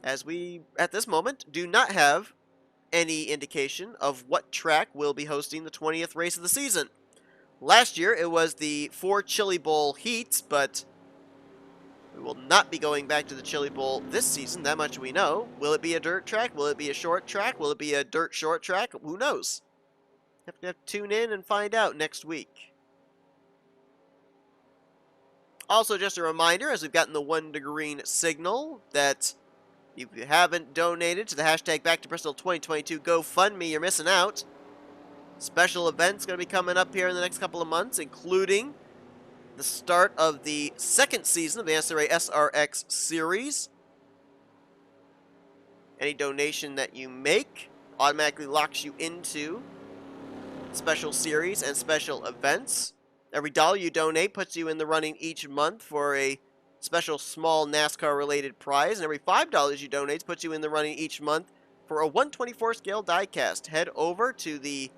as we, at this moment, do not have any indication of what track will be hosting the 20th race of the season. Last year, it was the 4 Chili Bowl heats, but we will not be going back to the Chili Bowl this season, that much we know. Will it be a dirt track? Will it be a short track? Will it be a dirt short track? Who knows? Have to tune in and find out next week. Also, just a reminder, as we've gotten the 1 to green signal, that if you haven't donated to the hashtag Back to Bristol 2022 GoFundMe, you're missing out. Special events going to be coming up here in the next couple of months, including the start of the 2nd season of the NNSCRA SRX series. Any donation that you make automatically locks you into special series and special events. Every dollar you donate puts you in the running each month for a special small NASCAR-related prize, and every $5 you donate puts you in the running each month for a 124 scale diecast. Head over to the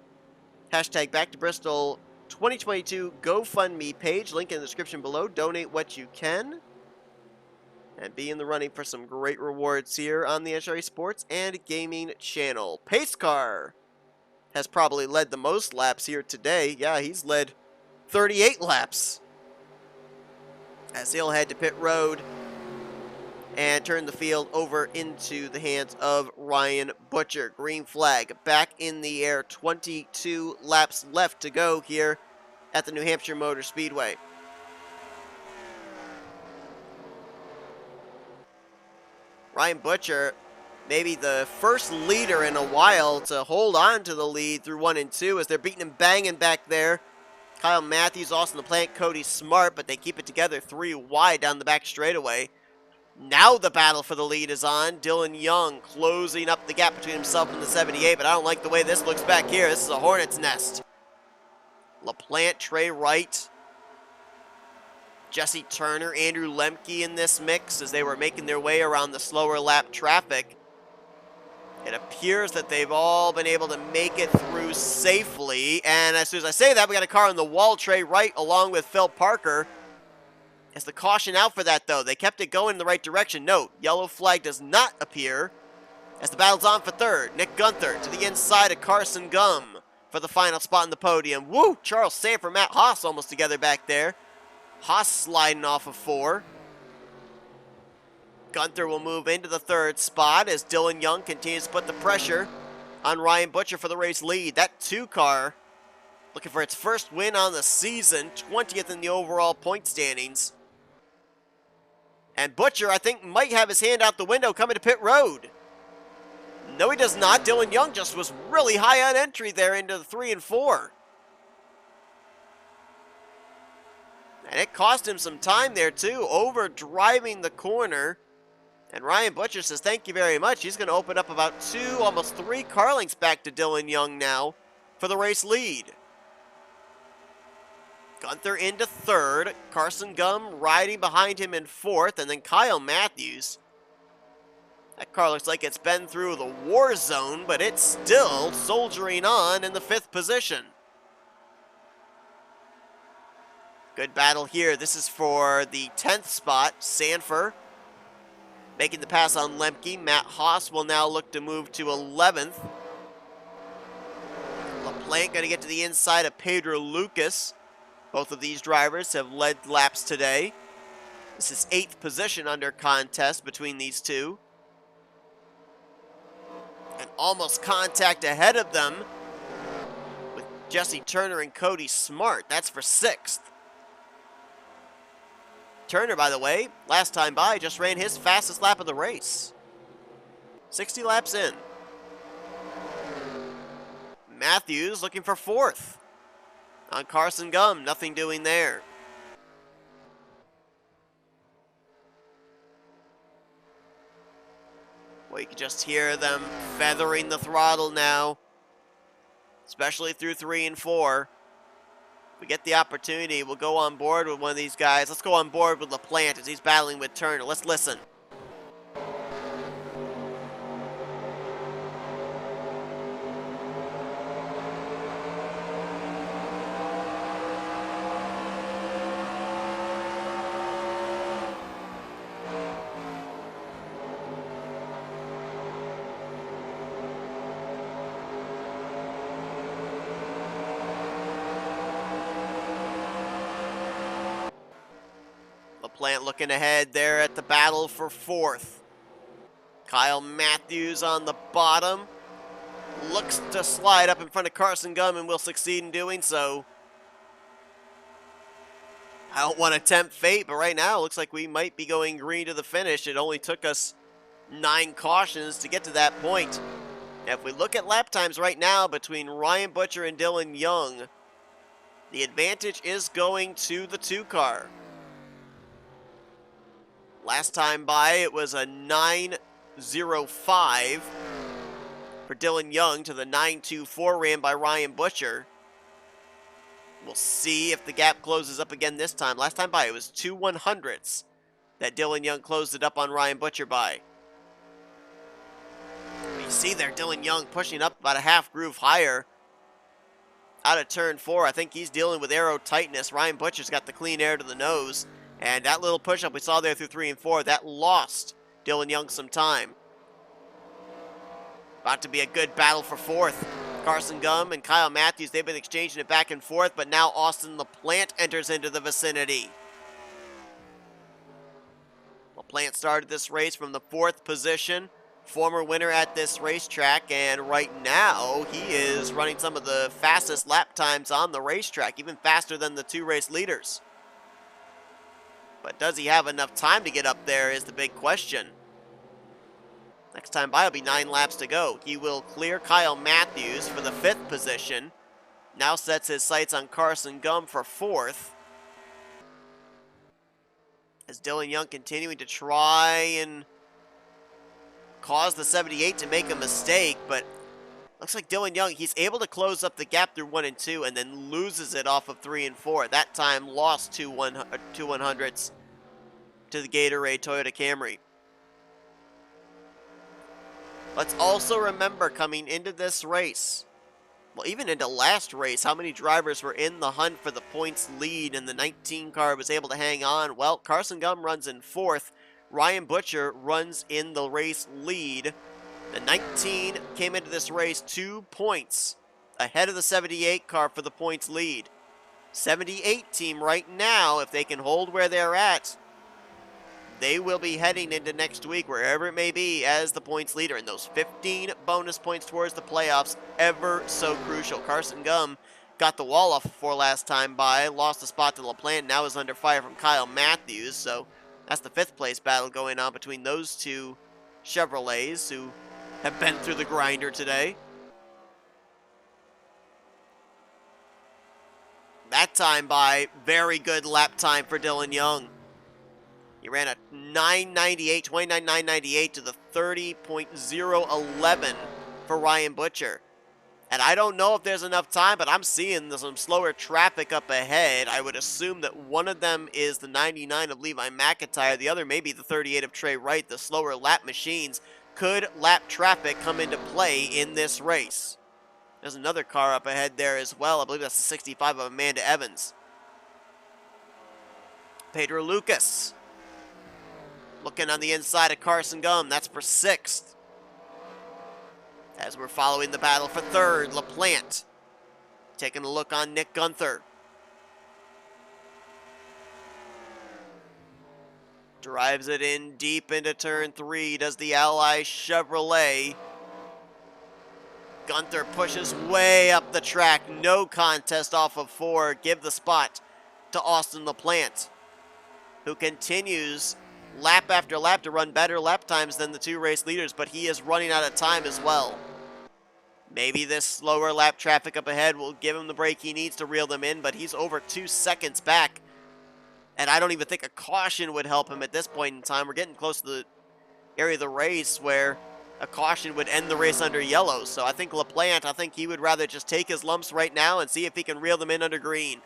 hashtag Back to Bristol 2022 GoFundMe page, link in the description below. Donate what you can, and be in the running for some great rewards here on the NNSCRA Sports and Gaming channel. Pace Car has probably led the most laps here today. Yeah, he's led 38 laps, as he'll head to pit road and turn the field over into the hands of Ryan Butcher. Green flag back in the air. 22 laps left to go here at the New Hampshire Motor Speedway. Ryan Butcher, maybe the first leader in a while to hold on to the lead through 1 and 2 as they're beating and banging back there. Kyle Matthews, Austin LaPlante, Cody Smart, but they keep it together 3 wide down the back straightaway. Now the battle for the lead is on. Dylan Young closing up the gap between himself and the 78, but I don't like the way this looks back here. This is a hornet's nest. LaPlante, Trey Wright, Jesse Turner, Andrew Lemke in this mix as they were making their way around the slower lap traffic. It appears that they've all been able to make it through safely, and as soon as I say that, we got a car on the wall. Trey Wright along with Phil Parker. As the caution out for that, though. They kept it going in the right direction. Note, yellow flag does not appear as the battle's on for third. Nick Gunther to the inside of Carson Gum for the final spot on the podium. Woo! Charles Sanford, Matt Haas almost together back there. Haas sliding off of 4. Gunther will move into the third spot as Dylan Young continues to put the pressure on Ryan Butcher for the race lead. That 2 car looking for its first win on the season, 20th in the overall point standings. And Butcher, I think, might have his hand out the window coming to pit road. No, he does not. Dylan Young just was really high on entry there into the 3 and 4. And it cost him some time there, too, over driving the corner. And Ryan Butcher says, thank you very much. He's going to open up about 2, almost 3 car lengths back to Dylan Young now for the race lead. Gunther into third, Carson Gum riding behind him in 4th, and then Kyle Matthews. That car looks like it's been through the war zone, but it's still soldiering on in the 5th position. Good battle here. This is for the 10th spot. Sanford making the pass on Lemke. Matt Haas will now look to move to 11th. LaPlante going to get to the inside of Pedro Lucas. Both of these drivers have led laps today. This is 8th position under contest between these two. And almost contact ahead of them with Jesse Turner and Cody Smart. That's for 6th. Turner, by the way, last time by, just ran his fastest lap of the race. 60 laps in. Matthews looking for 4th. On Carson Gum, nothing doing there. Well, you can just hear them feathering the throttle now, especially through 3 and 4. If we get the opportunity, we'll go on board with one of these guys. Let's go on board with LaPlante as he's battling with Turner. Let's listen. LaPlante looking ahead there at the battle for 4th. Kyle Matthews on the bottom. Looks to slide up in front of Carson Gum and will succeed in doing so. I don't want to tempt fate, but right now it looks like we might be going green to the finish. It only took us 9 cautions to get to that point. Now, if we look at lap times right now between Ryan Butcher and Dylan Young, the advantage is going to the 2 car. Last time by, it was a 9.05 for Dylan Young to the 9.24 ran by Ryan Butcher. We'll see if the gap closes up again this time. Last time by, it was 2 100ths that Dylan Young closed it up on Ryan Butcher by. You see there, Dylan Young pushing up about a half groove higher out of turn 4. I think he's dealing with aero tightness. Ryan Butcher's got the clean air to the nose. And that little push-up we saw there through 3 and 4, that lost Dylan Young some time. About to be a good battle for 4th. Carson Gum and Kyle Matthews, they've been exchanging it back and forth, but now Austin LaPlante enters into the vicinity. LaPlante started this race from the 4th position. Former winner at this racetrack, and right now he is running some of the fastest lap times on the racetrack, even faster than the 2 race leaders. But does he have enough time to get up there is the big question. Next time by will be 9 laps to go. He will clear Kyle Matthews for the 5th position. Now sets his sights on Carson Gum for 4th. As Dylan Young continuing to try and cause the 78 to make a mistake, but looks like Dylan Young, he's able to close up the gap through 1 and 2 and then loses it off of 3 and 4. That time lost 2 100s to the Gatorade Toyota Camry. Let's also remember coming into this race, well, even into last race, how many drivers were in the hunt for the points lead and the 19 car was able to hang on. Well, Carson Gum runs in 4th. Ryan Butcher runs in the race lead. The 19 came into this race 2 points ahead of the 78 car for the points lead. 78 team right now, if they can hold where they're at, they will be heading into next week, wherever it may be, as the points leader. And those 15 bonus points towards the playoffs, ever so crucial. Carson Gum got the wall off before last time by, lost the spot to LaPlante, now is under fire from Kyle Matthews, so that's the 5th place battle going on between those 2 Chevrolets who have been through the grinder today. That time by, very good lap time for Dylan Young. He ran a 998, 29.998 to the 30.011 for Ryan Butcher. And I don't know if there's enough time, but I'm seeing some slower traffic up ahead. I would assume that one of them is the 99 of Levi McIntyre. The other may be the 38 of Trey Wright. The slower lap machines. Could lap traffic come into play in this race? There's another car up ahead there as well. I believe that's the 65 of Amanda Evans. Pedro Lucas looking on the inside of Carson Gum. That's for 6th. As we're following the battle for 3rd, LaPlante taking a look on Nick Gunther. Drives it in deep into turn 3, does the Ally Chevrolet. Gunther pushes way up the track, no contest off of 4. Give the spot to Austin LaPlante, who continues lap after lap to run better lap times than the 2 race leaders, but he is running out of time as well. Maybe this slower lap traffic up ahead will give him the break he needs to reel them in, but he's over 2 seconds back. And I don't even think a caution would help him at this point in time. We're getting close to the area of the race where a caution would end the race under yellow. So I think LaPlante, I think he would rather just take his lumps right now and see if he can reel them in under green.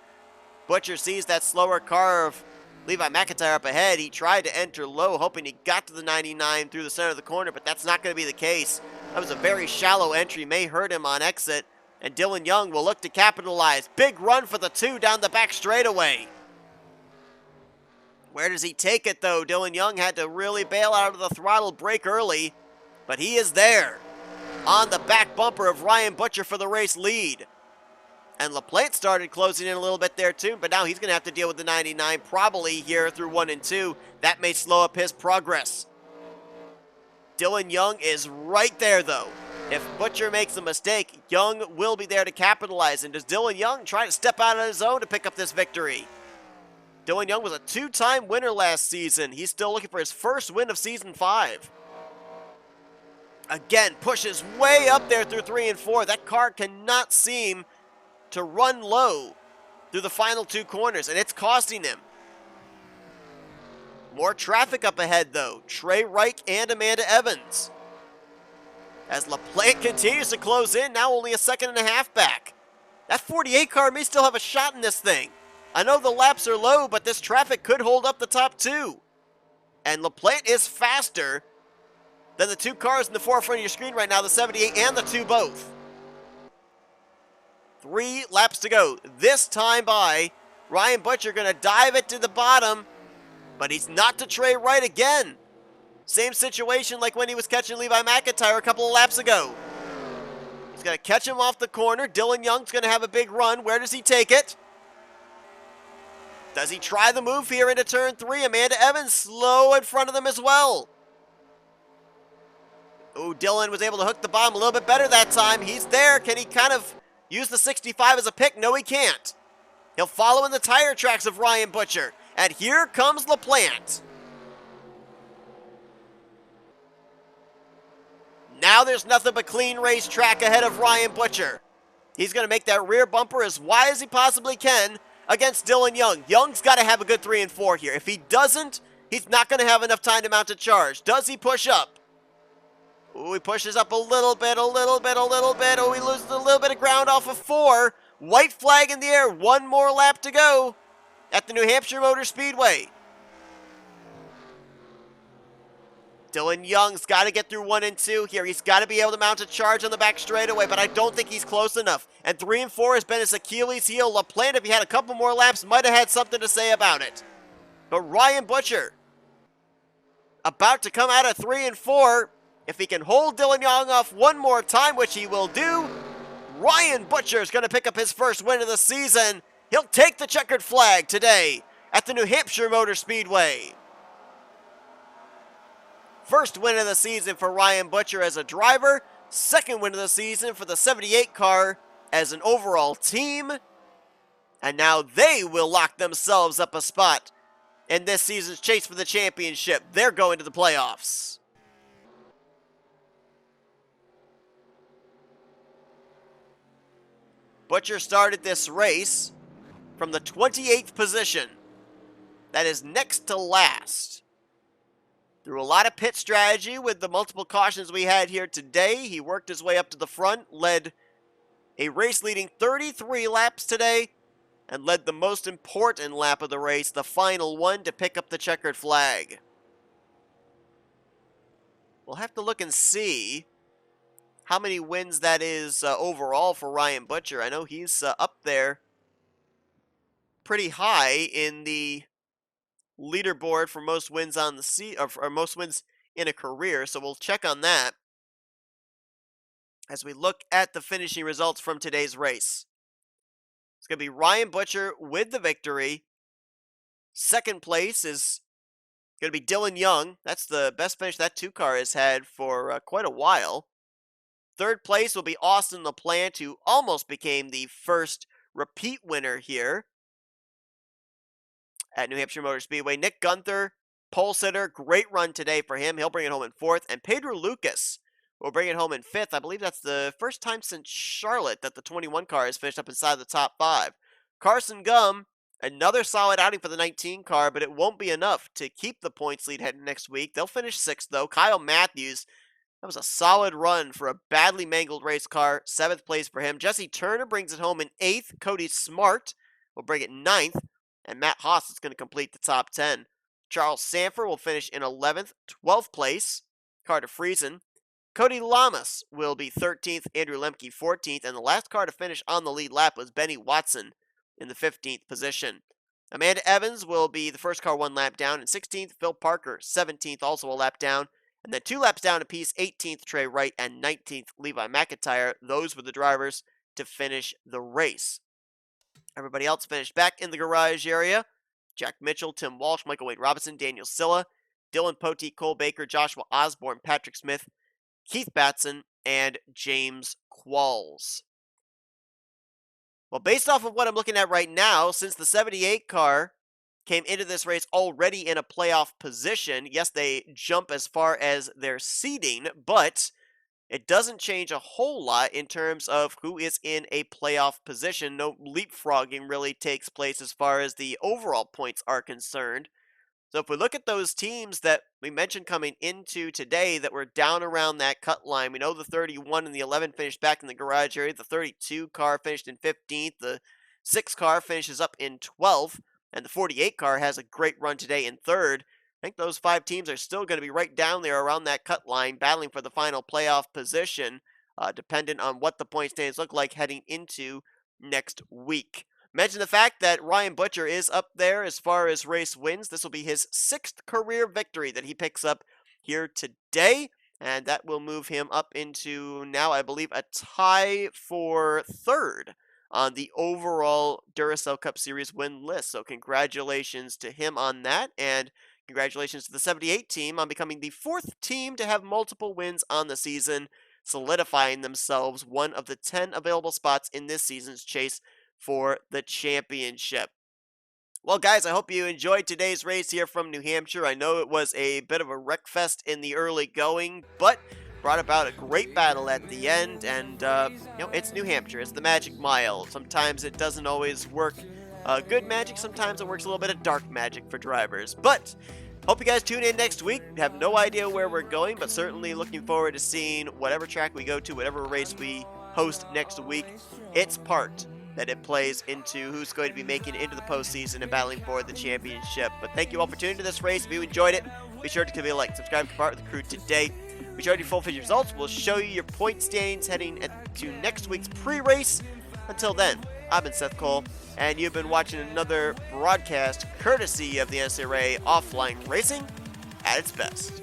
Butcher sees that slower car of Levi McIntyre up ahead. He tried to enter low, hoping he got to the 99 through the center of the corner, but that's not going to be the case. That was a very shallow entry, may hurt him on exit, and Dylan Young will look to capitalize. Big run for the 2 down the back straightaway. Where does he take it, though? Dylan Young had to really bail out of the throttle brake early, but he is there on the back bumper of Ryan Butcher for the race lead. And LaPlante started closing in a little bit there too, but now he's going to have to deal with the 99 probably here through 1 and 2. That may slow up his progress. Dylan Young is right there, though. If Butcher makes a mistake, Young will be there to capitalize. And does Dylan Young try to step out on his own to pick up this victory? Dylan Young was a 2-time winner last season. He's still looking for his first win of Season 5. Again, pushes way up there through 3 and 4. That car cannot seem to run low through the final 2 corners, and it's costing him. More traffic up ahead, though. Trey Wright and Amanda Evans. As LaPlante continues to close in, now only a 1.5 seconds back. That 48 car may still have a shot in this thing. I know the laps are low, but this traffic could hold up the top 2. And LaPlante is faster than the two cars in the forefront of your screen right now, the 78 and the 2 both. 3 laps to go. This time by Ryan Butcher, going to dive it to the bottom, but he's not to Trey Wright again. Same situation like when he was catching Levi McIntyre a couple of laps ago. He's going to catch him off the corner. Dylan Young's going to have a big run. Where does he take it? Does he try the move here into turn 3? Amanda Evans slow in front of them as well. Ooh, Dylan was able to hook the bottom a little bit better that time. He's there. Can he kind of use the 65 as a pick? No, he can't. He'll follow in the tire tracks of Ryan Butcher. And here comes LaPlante. Now there's nothing but clean racetrack ahead of Ryan Butcher. He's going to make that rear bumper as wide as he possibly can against Dylan Young. Young's got to have a good 3 and 4 here. If he doesn't, he's not going to have enough time to mount a charge. Does he push up? Ooh, he pushes up a little bit. Oh, he loses a little bit of ground off of 4. White flag in the air. 1 more lap to go at the New Hampshire Motor Speedway. Dylan Young's got to get through 1 and 2 here. He's got to be able to mount a charge on the back straightaway, but I don't think he's close enough. And 3 and 4 has been his Achilles heel. LaPlante, if he had a couple more laps, might have had something to say about it. But Ryan Butcher, about to come out of 3 and 4. If he can hold Dylan Young off 1 more time, which he will do, Ryan Butcher is going to pick up his first win of the season. He'll take the checkered flag today at the New Hampshire Motor Speedway. First win of the season for Ryan Butcher as a driver. Second win of the season for the 78 car as an overall team. And now they will lock themselves up a spot in this season's chase for the championship. They're going to the playoffs. Butcher started this race from the 28th position. That is next to last. Through a lot of pit strategy with the multiple cautions we had here today, he worked his way up to the front, led a race-leading 33 laps today, and led the most important lap of the race, the final one, to pick up the checkered flag. We'll have to look and see how many wins that is overall for Ryan Butcher. I know he's up there pretty high in the leaderboard for most wins on the or most wins in a career, so we'll check on that as we look at the finishing results from today's race. It's going to be Ryan Butcher with the victory. Second place is going to be Dylan Young. That's the best finish that 2 car has had for quite a while. Third place will be Austin LaPlante, who almost became the first repeat winner here at New Hampshire Motor Speedway. Nick Gunther, pole sitter, great run today for him. He'll bring it home in 4th. And Pedro Lucas will bring it home in 5th. I believe that's the first time since Charlotte that the 21 car has finished up inside the top 5. Carson Gum, another solid outing for the 19 car, but it won't be enough to keep the points lead heading next week. They'll finish 6th, though. Kyle Matthews, that was a solid run for a badly mangled race car. 7th place for him. Jesse Turner brings it home in 8th. Cody Smart will bring it 9th. And Matt Haas is going to complete the top 10. Charles Sanford will finish in 11th, 12th place. Carter Friesen. Cody Lamas will be 13th, Andrew Lemke 14th, and the last car to finish on the lead lap was Benny Watson in the 15th position. Amanda Evans will be the first car 1 lap down, and 16th, Phil Parker, 17th, also a lap down. And then 2 laps down apiece, 18th, Trey Wright, and 19th, Levi McIntyre. Those were the drivers to finish the race. Everybody else finished back in the garage area. Jack Mitchell, Tim Walsh, Michael Wade Robinson, Daniel Silla, Dylan Poteet, Cole Baker, Joshua Osborne, Patrick Smith, Keith Batson, and James Qualls. Well, based off of what I'm looking at right now, since the 78 car came into this race already in a playoff position, yes, they jump as far as their seeding, but it doesn't change a whole lot in terms of who is in a playoff position. No leapfrogging really takes place as far as the overall points are concerned. So if we look at those teams that we mentioned coming into today that were down around that cut line, we know the 31 and the 11 finished back in the garage area. The 32 car finished in 15th. The 6 car finishes up in 12th. And the 48 car has a great run today in 3rd. I think those 5 teams are still going to be right down there around that cut line, battling for the final playoff position, dependent on what the point standings look like heading into next week. Mention the fact that Ryan Butcher is up there as far as race wins. This will be his 6th career victory that he picks up here today, and that will move him up into now, I believe, a tie for 3rd on the overall Duracell Cup Series win list. So congratulations to him on that, and congratulations to the 78 team on becoming the 4th team to have multiple wins on the season, solidifying themselves one of the 10 available spots in this season's chase for the championship. Well, guys, I hope you enjoyed today's race here from New Hampshire. I know it was a bit of a wreck fest in the early going, but brought about a great battle at the end, and, it's New Hampshire. It's the Magic Mile. Sometimes it doesn't always work good magic. Sometimes it works a little bit of dark magic for drivers. But hope you guys tune in next week. Have no idea where we're going, but certainly looking forward to seeing whatever track we go to, whatever race we host next week. Its part that it plays into who's going to be making it into the postseason and battling for the championship. But thank you all for tuning to this race. If you enjoyed it, be sure to give it a like, subscribe, be part of the crew today. We showed you full figure results. We'll show you your point standings heading to next week's pre-race. Until then, I've been Seth Cole, and you've been watching another broadcast courtesy of the NNSCRA Offline Racing at its best.